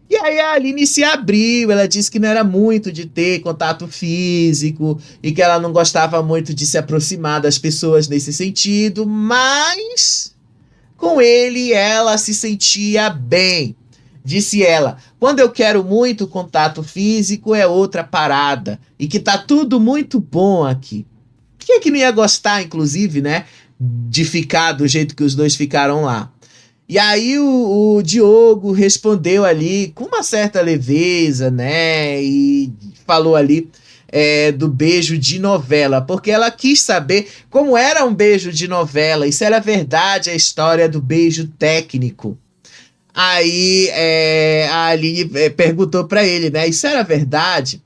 A: E aí a Aline se abriu, ela disse que não era muito de ter contato físico e que ela não gostava muito de se aproximar das pessoas nesse sentido, mas com ele ela se sentia bem. Disse ela, quando eu quero muito contato físico é outra parada e que tá tudo muito bom aqui. Quem é que não ia gostar, inclusive, né, de ficar do jeito que os dois ficaram lá? E aí o Diogo respondeu ali com uma certa leveza, né? E falou ali do beijo de novela, porque ela quis saber como era um beijo de novela, e se era verdade a história do beijo técnico. Aí a Aline perguntou pra ele, né? Isso era verdade?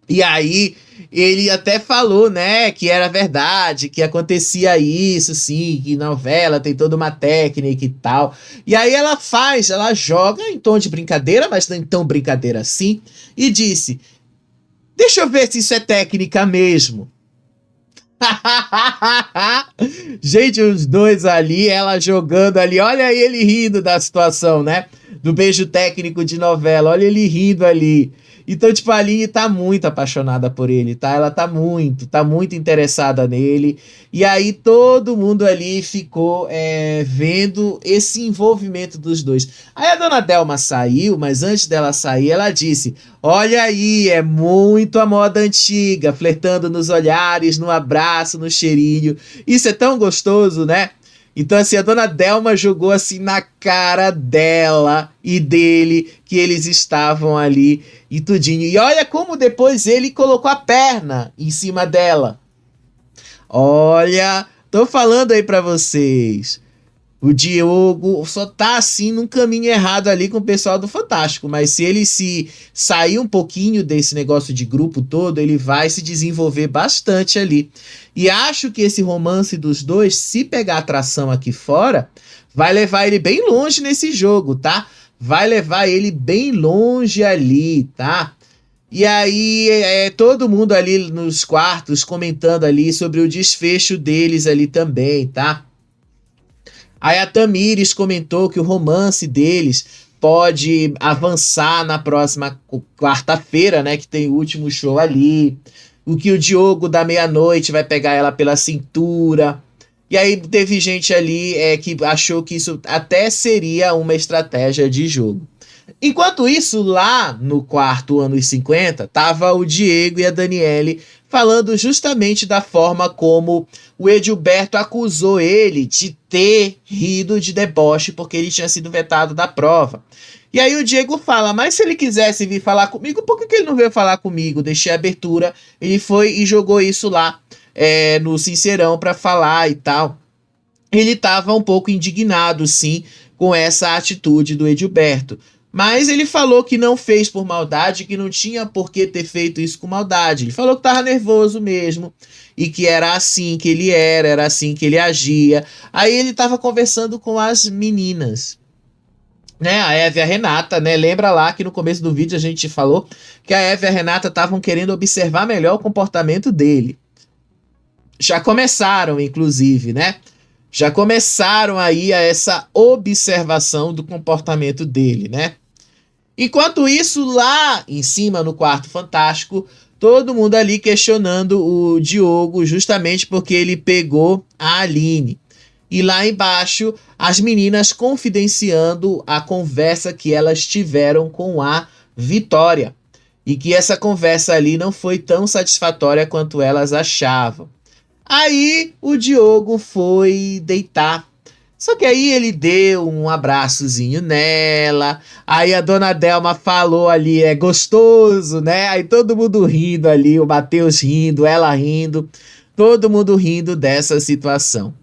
A: E aí ele até falou, né, que era verdade, que acontecia isso, sim, que novela tem toda uma técnica e tal. E aí ela joga em tom de brincadeira, mas não em tão brincadeira assim, e disse, deixa eu ver se isso é técnica mesmo. Gente, os dois ali, ela jogando ali, olha aí ele rindo da situação, né, do beijo técnico de novela, olha ele rindo ali. Então, tipo, a Aline tá muito apaixonada por ele, tá? Ela tá muito interessada nele. E aí todo mundo ali ficou vendo esse envolvimento dos dois. Aí a dona Delma saiu, mas antes dela sair, ela disse, olha aí, é muito a moda antiga, flertando nos olhares, no abraço, no cheirinho. Isso é tão gostoso, né? Então, assim, a dona Delma jogou assim na cara dela e dele que eles estavam ali e tudinho. E olha como depois ele colocou a perna em cima dela. Olha, tô falando aí pra vocês. O Diogo só tá assim num caminho errado ali com o pessoal do Fantástico, mas se ele se sair um pouquinho desse negócio de grupo todo, ele vai se desenvolver bastante ali. E acho que esse romance dos dois, se pegar atração aqui fora, vai levar ele bem longe nesse jogo, tá? Vai levar ele bem longe ali, tá? E aí, todo mundo ali nos quartos comentando ali sobre o desfecho deles ali também, tá? Aí a Tamires comentou que o romance deles pode avançar na próxima quarta-feira, né, que tem o último show ali. O que o Diogo da meia-noite vai pegar ela pela cintura. E aí teve gente ali que achou que isso até seria uma estratégia de jogo. Enquanto isso, lá no quarto anos 50, tava o Diego e a Daniele falando justamente da forma como o Edilberto acusou ele de ter rido de deboche porque ele tinha sido vetado da prova. E aí o Diego fala, mas se ele quisesse vir falar comigo, por que ele não veio falar comigo? Deixei a abertura, ele foi e jogou isso lá no Sincerão para falar e tal. Ele estava um pouco indignado, sim, com essa atitude do Edilberto. Mas ele falou que não fez por maldade, que não tinha por que ter feito isso com maldade. Ele falou que estava nervoso mesmo e que era assim que ele era assim que ele agia. Aí ele estava conversando com as meninas, né? A Eva e a Renata, né? Lembra lá que no começo do vídeo a gente falou que a Eva e a Renata estavam querendo observar melhor o comportamento dele. Já começaram, inclusive, né? Já começaram aí a essa observação do comportamento dele, né? Enquanto isso, lá em cima, no quarto fantástico, todo mundo ali questionando o Diogo, justamente porque ele pegou a Aline. E lá embaixo, as meninas confidenciando a conversa que elas tiveram com a Vitória. E que essa conversa ali não foi tão satisfatória quanto elas achavam. Aí o Diogo foi deitar. Só que aí ele deu um abraçozinho nela. Aí a dona Delma falou ali, é gostoso, né? Aí todo mundo rindo ali, o Matheus rindo, ela rindo. Todo mundo rindo dessa situação.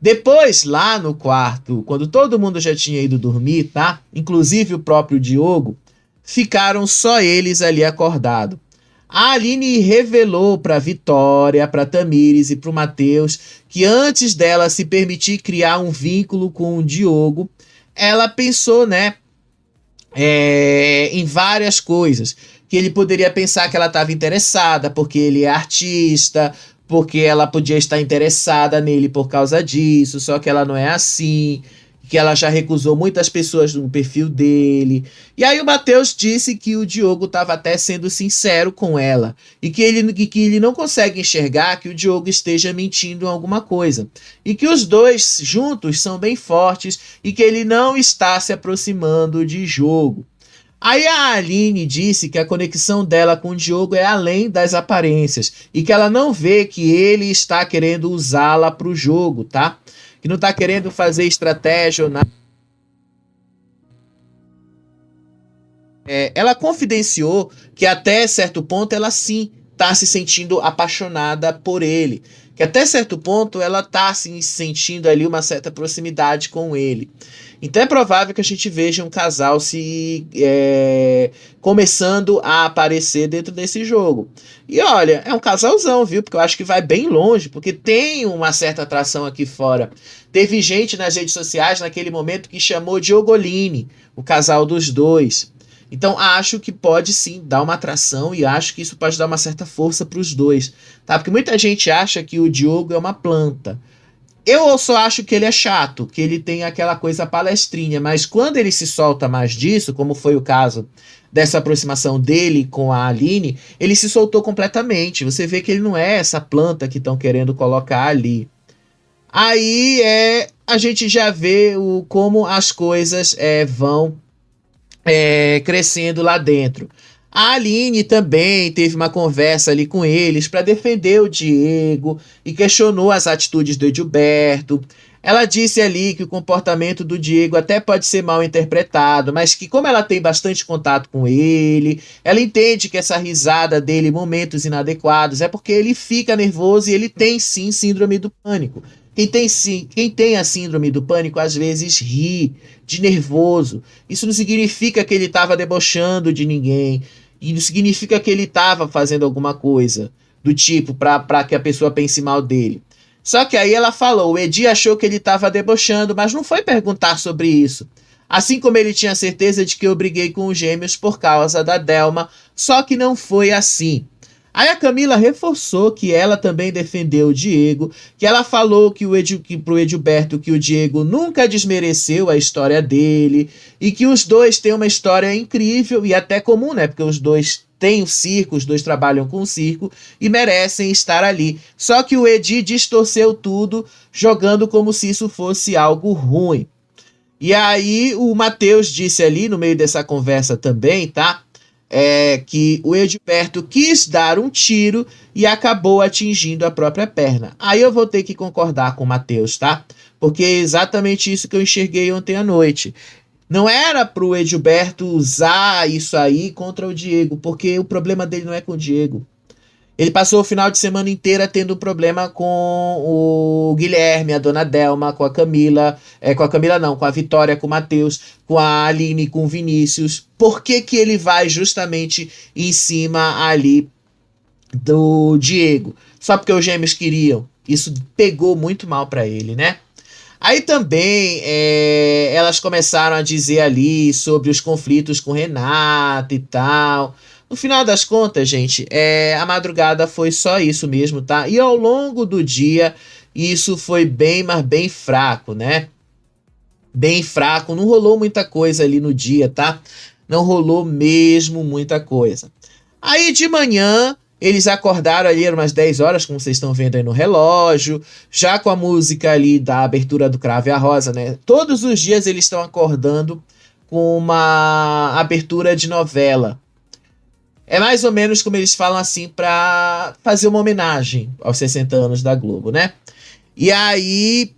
A: Depois, lá no quarto, quando todo mundo já tinha ido dormir, tá? Inclusive o próprio Diogo, ficaram só eles ali acordados. A Aline revelou para Vitória, para Tamires e para o Matheus que antes dela se permitir criar um vínculo com o Diogo, ela pensou, né, em várias coisas. Que ele poderia pensar que ela estava interessada porque ele é artista, porque ela podia estar interessada nele por causa disso, só que ela não é assim, que ela já recusou muitas pessoas no perfil dele. E aí o Matheus disse que o Diogo estava até sendo sincero com ela e que ele não consegue enxergar que o Diogo esteja mentindo em alguma coisa. E que os dois juntos são bem fortes e que ele não está se aproximando de jogo. Aí a Aline disse que a conexão dela com o Diogo é além das aparências e que ela não vê que ele está querendo usá-la para o jogo, tá? Que não está querendo fazer estratégia ou nada. Ela confidenciou que até certo ponto ela sim está se sentindo apaixonada por ele. Que até certo ponto ela está se sentindo ali uma certa proximidade com ele. Então é provável que a gente veja um casal se começando a aparecer dentro desse jogo. E olha, é um casalzão, viu? Porque eu acho que vai bem longe, porque tem uma certa atração aqui fora. Teve gente nas redes sociais naquele momento que chamou de Ogolini, o casal dos dois. Então acho que pode sim dar uma atração e acho que isso pode dar uma certa força para os dois, tá? Porque muita gente acha que o Diogo é uma planta. Eu só acho que ele é chato, que ele tem aquela coisa palestrinha, mas quando ele se solta mais disso, como foi o caso dessa aproximação dele com a Aline, ele se soltou completamente. Você vê que ele não é essa planta que estão querendo colocar ali. Aí a gente já vê como as coisas vão crescendo lá dentro. A Aline também teve uma conversa ali com eles para defender o Diego e questionou as atitudes do Edilberto. Ela disse ali que o comportamento do Diego até pode ser mal interpretado, mas que como ela tem bastante contato com ele, ela entende que essa risada dele em momentos inadequados é porque ele fica nervoso e ele tem sim síndrome do pânico. Quem tem a síndrome do pânico às vezes ri de nervoso. Isso não significa que ele estava debochando de ninguém. E não significa que ele estava fazendo alguma coisa do tipo para que a pessoa pense mal dele. Só que aí ela falou, o Edi achou que ele estava debochando, mas não foi perguntar sobre isso. Assim como ele tinha certeza de que eu briguei com os gêmeos por causa da Delma, só que não foi assim. Aí a Camila reforçou que ela também defendeu o Diego, que ela falou que pro Edilberto que o Diego nunca desmereceu a história dele e que os dois têm uma história incrível e até comum, né? Porque os dois têm o circo, os dois trabalham com o circo e merecem estar ali. Só que o Edi distorceu tudo, jogando como se isso fosse algo ruim. E aí o Matheus disse ali no meio dessa conversa também, tá? Que o Edilberto quis dar um tiro e acabou atingindo a própria perna. Aí eu vou ter que concordar com o Matheus, tá? Porque é exatamente isso que eu enxerguei ontem à noite. Não era pro Edilberto usar isso aí contra o Diego, porque o problema dele não é com o Diego. Ele passou o final de semana inteira tendo problema com o Guilherme, a dona Delma, com a Camila, com a Camila não, com a Vitória, com o Matheus, com a Aline, com o Vinícius. Por que que ele vai justamente em cima ali do Diego? Só porque os gêmeos queriam. Isso pegou muito mal pra ele, né? Aí também elas começaram a dizer ali sobre os conflitos com Renata e tal. No final das contas, gente, a madrugada foi só isso mesmo, tá? E ao longo do dia, isso foi bem, mas bem fraco, né? Bem fraco, não rolou muita coisa ali no dia, tá? Não rolou mesmo muita coisa. Aí de manhã, eles acordaram ali, eram umas 10 horas, como vocês estão vendo aí no relógio, já com a música ali da abertura do Cravo e a Rosa, né? Todos os dias eles estão acordando com uma abertura de novela. É mais ou menos como eles falam assim para fazer uma homenagem aos 60 anos da Globo, né? E aí,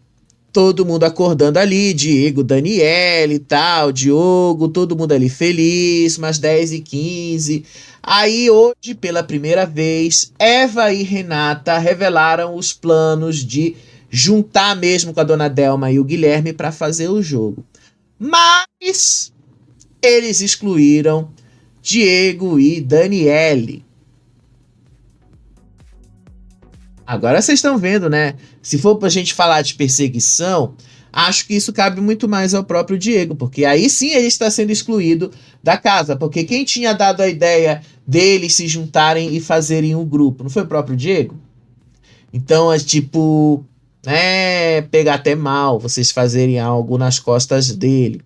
A: todo mundo acordando ali, Diego, Daniele e tal, Diogo, todo mundo ali feliz, umas 10h15. Aí hoje, pela primeira vez, Eva e Renata revelaram os planos de juntar mesmo com a dona Delma e o Guilherme para fazer o jogo. Mas eles excluíram Diego e Daniele. Agora vocês estão vendo, né? Se for pra gente falar de perseguição, acho que isso cabe muito mais ao próprio Diego, porque aí sim ele está sendo excluído da casa, porque quem tinha dado a ideia deles se juntarem e fazerem um grupo, não foi o próprio Diego? Então é tipo, pegar até mal vocês fazerem algo nas costas dele.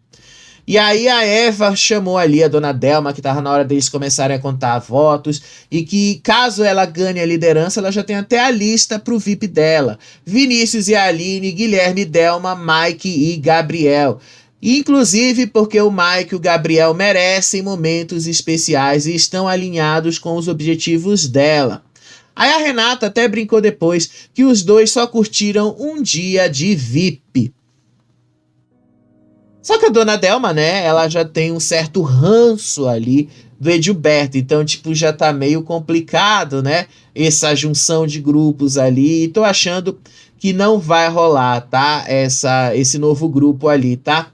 A: E aí a Eva chamou ali a dona Delma, que estava na hora deles começarem a contar votos, e que caso ela ganhe a liderança, ela já tem até a lista pro VIP dela. Vinícius e Aline, Guilherme, Delma, Mike e Gabriel. Inclusive porque o Mike e o Gabriel merecem momentos especiais e estão alinhados com os objetivos dela. Aí a Renata até brincou depois que os dois só curtiram um dia de VIP. Só que a dona Delma, né, ela já tem um certo ranço ali do Edilberto, então, tipo, já tá meio complicado, né, essa junção de grupos ali, e tô achando que não vai rolar, tá, esse novo grupo ali, tá?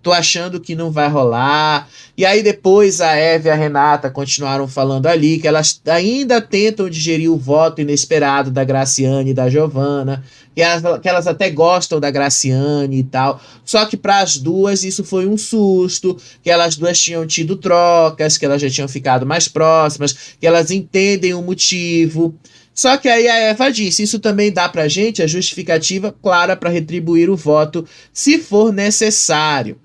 A: Tô achando que não vai rolar. E aí depois a Eva e a Renata continuaram falando ali que elas ainda tentam digerir o voto inesperado da Graciane e da Giovana, que elas até gostam da Graciane e tal. Só que para as duas isso foi um susto, que elas duas tinham tido trocas, que elas já tinham ficado mais próximas, que elas entendem o motivo. Só que aí a Eva disse, isso também dá pra gente a justificativa clara para retribuir o voto se for necessário.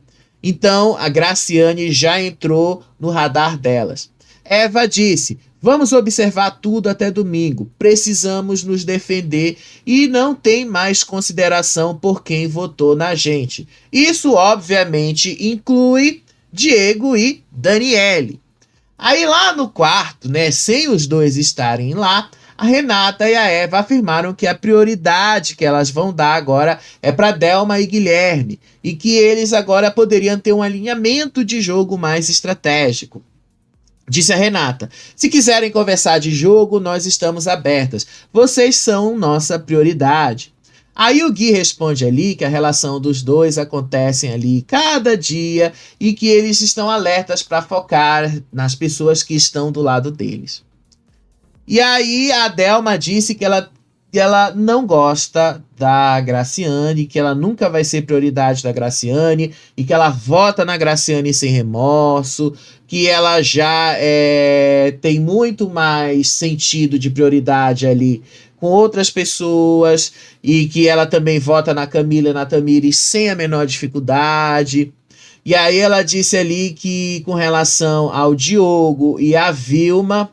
A: Então, a Graciane já entrou no radar delas. Eva disse, vamos observar tudo até domingo, precisamos nos defender e não tem mais consideração por quem votou na gente. Isso, obviamente, inclui Diego e Daniele. Aí lá no quarto, né, sem os dois estarem lá, a Renata e a Eva afirmaram que a prioridade que elas vão dar agora é para Delma e Guilherme e que eles agora poderiam ter um alinhamento de jogo mais estratégico. Disse a Renata, se quiserem conversar de jogo, nós estamos abertas. Vocês são nossa prioridade. Aí o Gui responde ali que a relação dos dois acontece ali cada dia e que eles estão alertas para focar nas pessoas que estão do lado deles. E aí a Delma disse que ela que ela não gosta da Graciane, que ela nunca vai ser prioridade da Graciane, e que ela vota na Graciane sem remorso, que ela já tem muito mais sentido de prioridade ali com outras pessoas, e que ela também vota na Camila e na Tamires sem a menor dificuldade. E aí ela disse ali que com relação ao Diogo e a Vilma,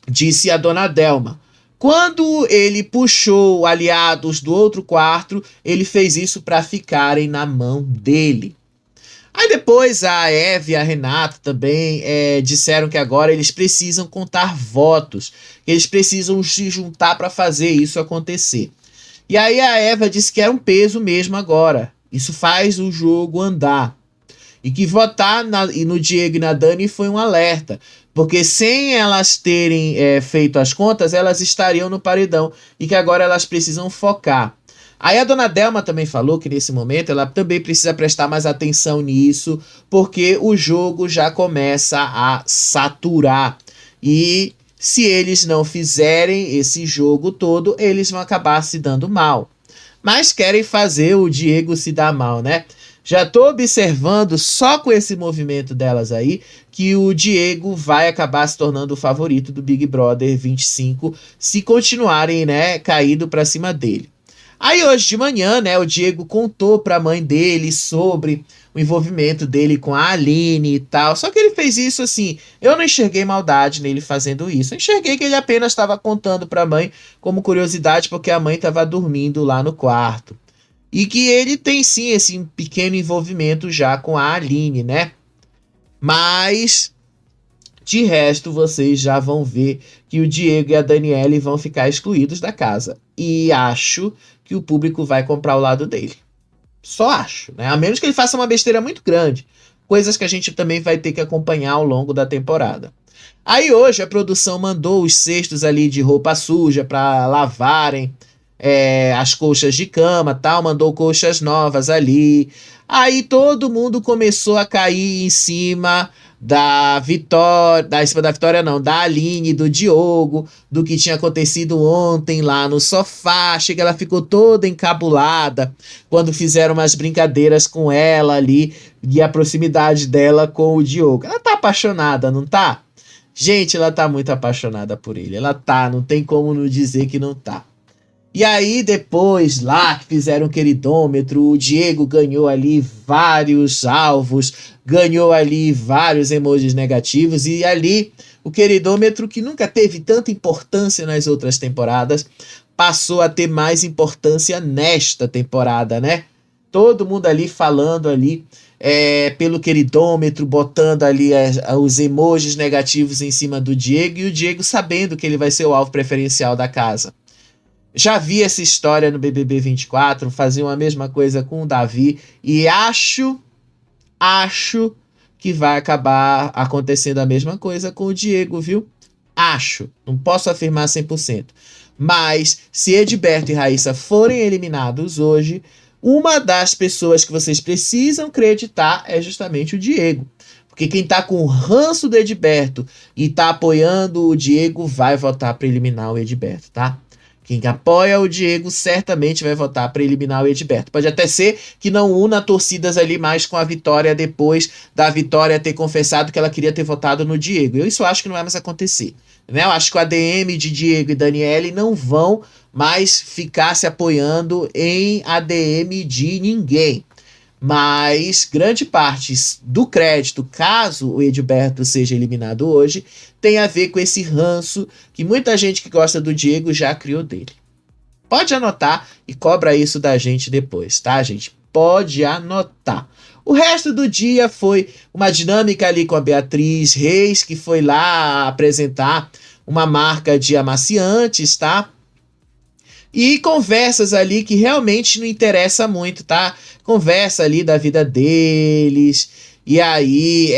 A: disse a dona Delma, quando ele puxou aliados do outro quarto, ele fez isso para ficarem na mão dele. Aí depois a Eva e a Renata também disseram que agora eles precisam contar votos, que eles precisam se juntar para fazer isso acontecer. E aí a Eva disse que era um peso mesmo agora, isso faz o jogo andar. E que votar no Diego e na Dani foi um alerta, porque sem elas terem feito as contas, elas estariam no paredão e que agora elas precisam focar. Aí a dona Delma também falou que nesse momento ela também precisa prestar mais atenção nisso, porque o jogo já começa a saturar. E se eles não fizerem esse jogo todo, eles vão acabar se dando mal. Mas querem fazer o Diego se dar mal, né? Já tô observando, só com esse movimento delas aí, que o Diego vai acabar se tornando o favorito do Big Brother 25, se continuarem, né, caído pra cima dele. Aí hoje de manhã, né, o Diego contou pra mãe dele sobre o envolvimento dele com a Aline e tal. Só que ele fez isso assim, eu não enxerguei maldade nele fazendo isso. Eu enxerguei que ele apenas estava contando pra mãe como curiosidade, porque a mãe estava dormindo lá no quarto. E que ele tem sim esse pequeno envolvimento já com a Aline, né? Mas de resto, vocês já vão ver que o Diego e a Daniele vão ficar excluídos da casa. E acho que o público vai comprar o lado dele. Só acho, né? A menos que ele faça uma besteira muito grande. Coisas que a gente também vai ter que acompanhar ao longo da temporada. Aí hoje a produção mandou os cestos ali de roupa suja para lavarem as colchas de cama, tal, mandou colchas novas ali. Aí todo mundo começou a cair em cima da Vitória, em cima da Vitória não, da Aline, do Diogo, do que tinha acontecido ontem lá no sofá. Chega, ela ficou toda encabulada quando fizeram umas brincadeiras com ela ali e a proximidade dela com o Diogo. Ela tá apaixonada, não tá? Gente, ela tá muito apaixonada por ele. Ela tá, não tem como não dizer que não tá. E aí depois lá que fizeram o queridômetro, o Diego ganhou ali vários alvos, ganhou ali vários emojis negativos e ali o queridômetro, que nunca teve tanta importância nas outras temporadas, passou a ter mais importância nesta temporada, né? Todo mundo ali falando ali pelo queridômetro, botando ali os emojis negativos em cima do Diego e o Diego sabendo que ele vai ser o alvo preferencial da casa. Já vi essa história no BBB 24, faziam a mesma coisa com o Davi e acho que vai acabar acontecendo a mesma coisa com o Diego, viu? Acho, não posso afirmar 100%. Mas se Edberto e Raíssa forem eliminados hoje, uma das pessoas que vocês precisam acreditar é justamente o Diego. Porque quem tá com o ranço do Edberto e tá apoiando o Diego vai votar para eliminar o Edberto, tá? Quem apoia o Diego certamente vai votar para eliminar o Edberto. Pode até ser que não una torcidas ali mais com a Vitória depois da Vitória ter confessado que ela queria ter votado no Diego. Eu acho que não vai mais acontecer. Né? Eu acho que o ADM de Diego e Daniele não vão mais ficar se apoiando em ADM de ninguém. Mas grande parte do crédito, caso o Edberto seja eliminado hoje, tem a ver com esse ranço que muita gente que gosta do Diego já criou dele. Pode anotar e cobra isso da gente depois, tá, gente? Pode anotar. O resto do dia foi uma dinâmica ali com a Beatriz Reis, que foi lá apresentar uma marca de amaciantes, tá? E conversas ali que realmente não interessa muito, tá? Conversa ali da vida deles. E aí,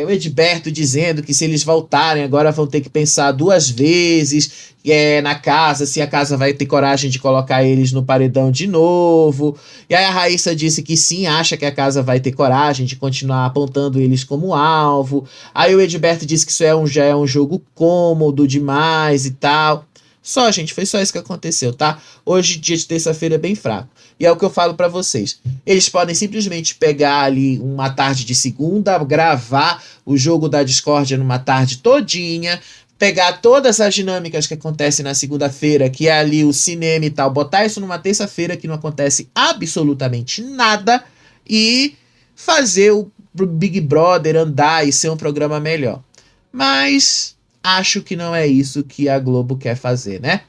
A: o Edberto dizendo que se eles voltarem agora vão ter que pensar duas vezes na casa, se a casa vai ter coragem de colocar eles no paredão de novo. E aí a Raíssa disse que sim, acha que a casa vai ter coragem de continuar apontando eles como alvo. Aí o Edberto disse que isso já é um jogo cômodo demais e tal. Só, gente, foi só isso que aconteceu, tá? Hoje, dia de terça-feira, é bem fraco. E é o que eu falo pra vocês. Eles podem simplesmente pegar ali uma tarde de segunda, gravar o jogo da discórdia numa tarde todinha, pegar todas as dinâmicas que acontecem na segunda-feira, que é ali o cinema e tal, botar isso numa terça-feira que não acontece absolutamente nada e fazer o Big Brother andar e ser um programa melhor. Mas acho que não é isso que a Globo quer fazer, né?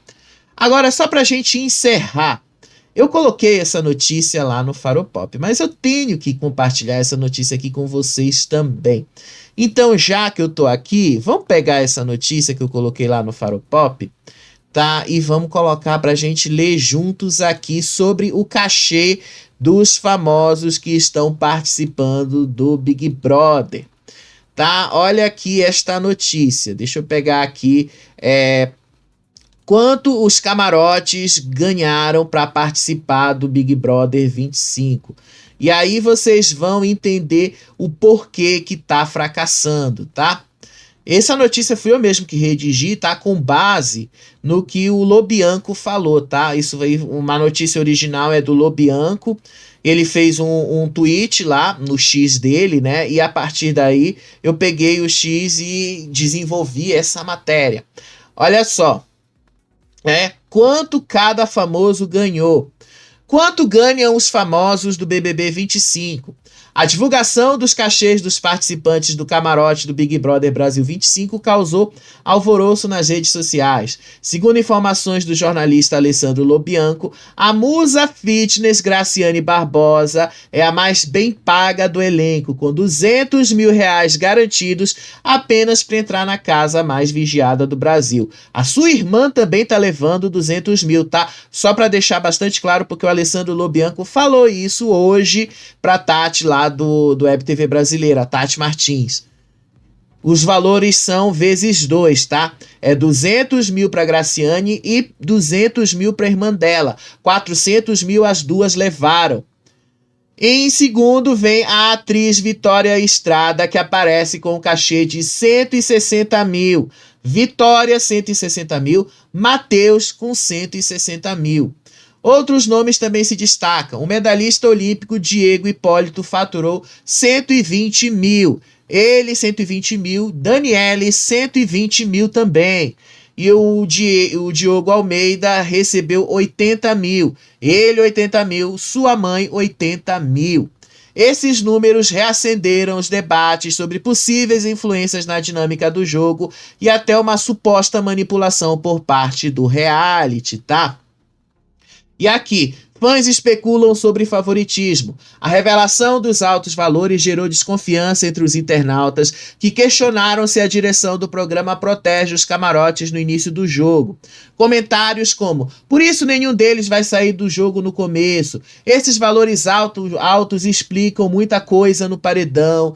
A: Agora, só pra gente encerrar, eu coloquei essa notícia lá no Faropop, mas eu tenho que compartilhar essa notícia aqui com vocês também. Então, já que eu tô aqui, vamos pegar essa notícia que eu coloquei lá no Faropop, tá? E vamos colocar pra gente ler juntos aqui sobre o cachê dos famosos que estão participando do Big Brother, tá? Olha aqui esta notícia. Deixa eu pegar aqui quanto os camarotes ganharam para participar do Big Brother 25. E aí vocês vão entender o porquê que tá fracassando, tá? Essa notícia fui eu mesmo que redigi, tá? Com base no que o Lobianco falou, tá? Isso aí, uma notícia original é do Lobianco. Ele fez um tweet lá no X dele, né? E a partir daí eu peguei o X e desenvolvi essa matéria. Olha só, quanto cada famoso ganhou. Quanto ganham os famosos do BBB 25? A divulgação dos cachês dos participantes do camarote do Big Brother Brasil 25 causou alvoroço nas redes sociais. Segundo informações do jornalista Alessandro Lobianco, a musa fitness Graciane Barbosa é a mais bem paga do elenco, com R$200 mil garantidos apenas para entrar na casa mais vigiada do Brasil. A sua irmã também tá levando 200 mil, tá? Só para deixar bastante claro, porque o Alessandro Lobianco falou isso hoje pra Tati lá do Web TV Brasileira, a Tati Martins. Os valores são vezes 2, tá? É 200 mil para Graciane e 200 mil para a irmã dela. 400 mil as duas levaram. Em segundo vem a atriz Vitória Estrada, que aparece com um cachê de 160 mil. Vitória, 160 mil. Matheus, com 160 mil. Outros nomes também se destacam. O medalhista olímpico Diego Hipólito faturou 120 mil. Ele, 120 mil. Daniele, 120 mil também. E o Diogo Almeida recebeu 80 mil. Ele, 80 mil. Sua mãe, 80 mil. Esses números reacenderam os debates sobre possíveis influências na dinâmica do jogo e até uma suposta manipulação por parte do reality, tá? E aqui, fãs especulam sobre favoritismo. A revelação dos altos valores gerou desconfiança entre os internautas, que questionaram se a direção do programa protege os camarotes no início do jogo. Comentários como: por isso nenhum deles vai sair do jogo no começo. Esses valores altos explicam muita coisa no paredão.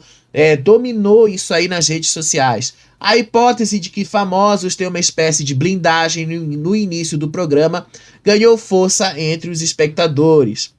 A: Dominou isso aí nas redes sociais. A hipótese de que famosos têm uma espécie de blindagem no início do programa ganhou força entre os espectadores.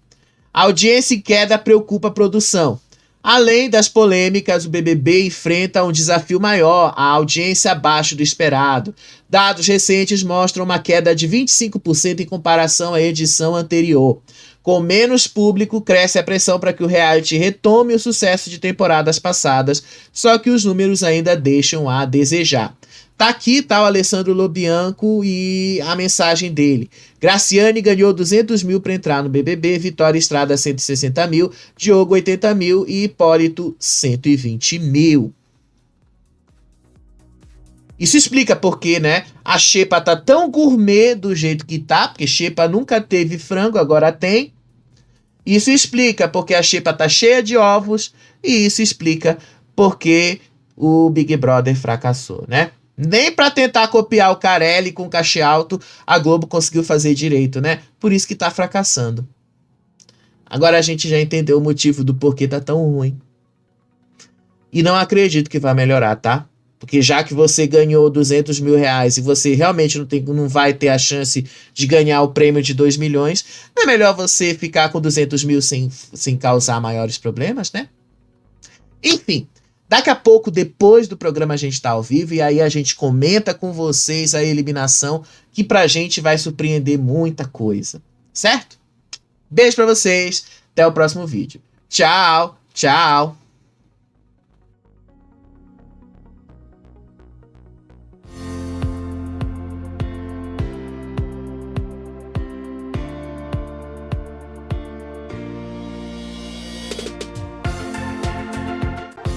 A: A audiência em queda preocupa a produção. Além das polêmicas, o BBB enfrenta um desafio maior, a audiência abaixo do esperado. Dados recentes mostram uma queda de 25% em comparação à edição anterior. Com menos público, cresce a pressão para que o reality retome o sucesso de temporadas passadas, só que os números ainda deixam a desejar. Tá aqui, tá o Alessandro Lobianco e a mensagem dele. Graciane ganhou 200 mil para entrar no BBB, Vitória Estrada 160 mil, Diogo 80 mil e Hipólito 120 mil. Isso explica porque, né, a xepa tá tão gourmet do jeito que tá, porque xepa nunca teve frango, agora tem. Isso explica porque a xepa tá cheia de ovos e isso explica porque o Big Brother fracassou, né? Nem para tentar copiar o Carelli com cachê alto, a Globo conseguiu fazer direito, né? Por isso que tá fracassando. Agora a gente já entendeu o motivo do porquê tá tão ruim. E não acredito que vai melhorar, tá? Porque já que você ganhou 200 mil reais e você realmente não vai ter a chance de ganhar o prêmio de 2 milhões, não é melhor você ficar com 200 mil sem causar maiores problemas, né? Enfim, Daqui a pouco, depois do programa, a gente tá ao vivo e aí a gente comenta com vocês a eliminação, que pra gente vai surpreender muita coisa, certo? Beijo pra vocês, até o próximo vídeo. Tchau, tchau!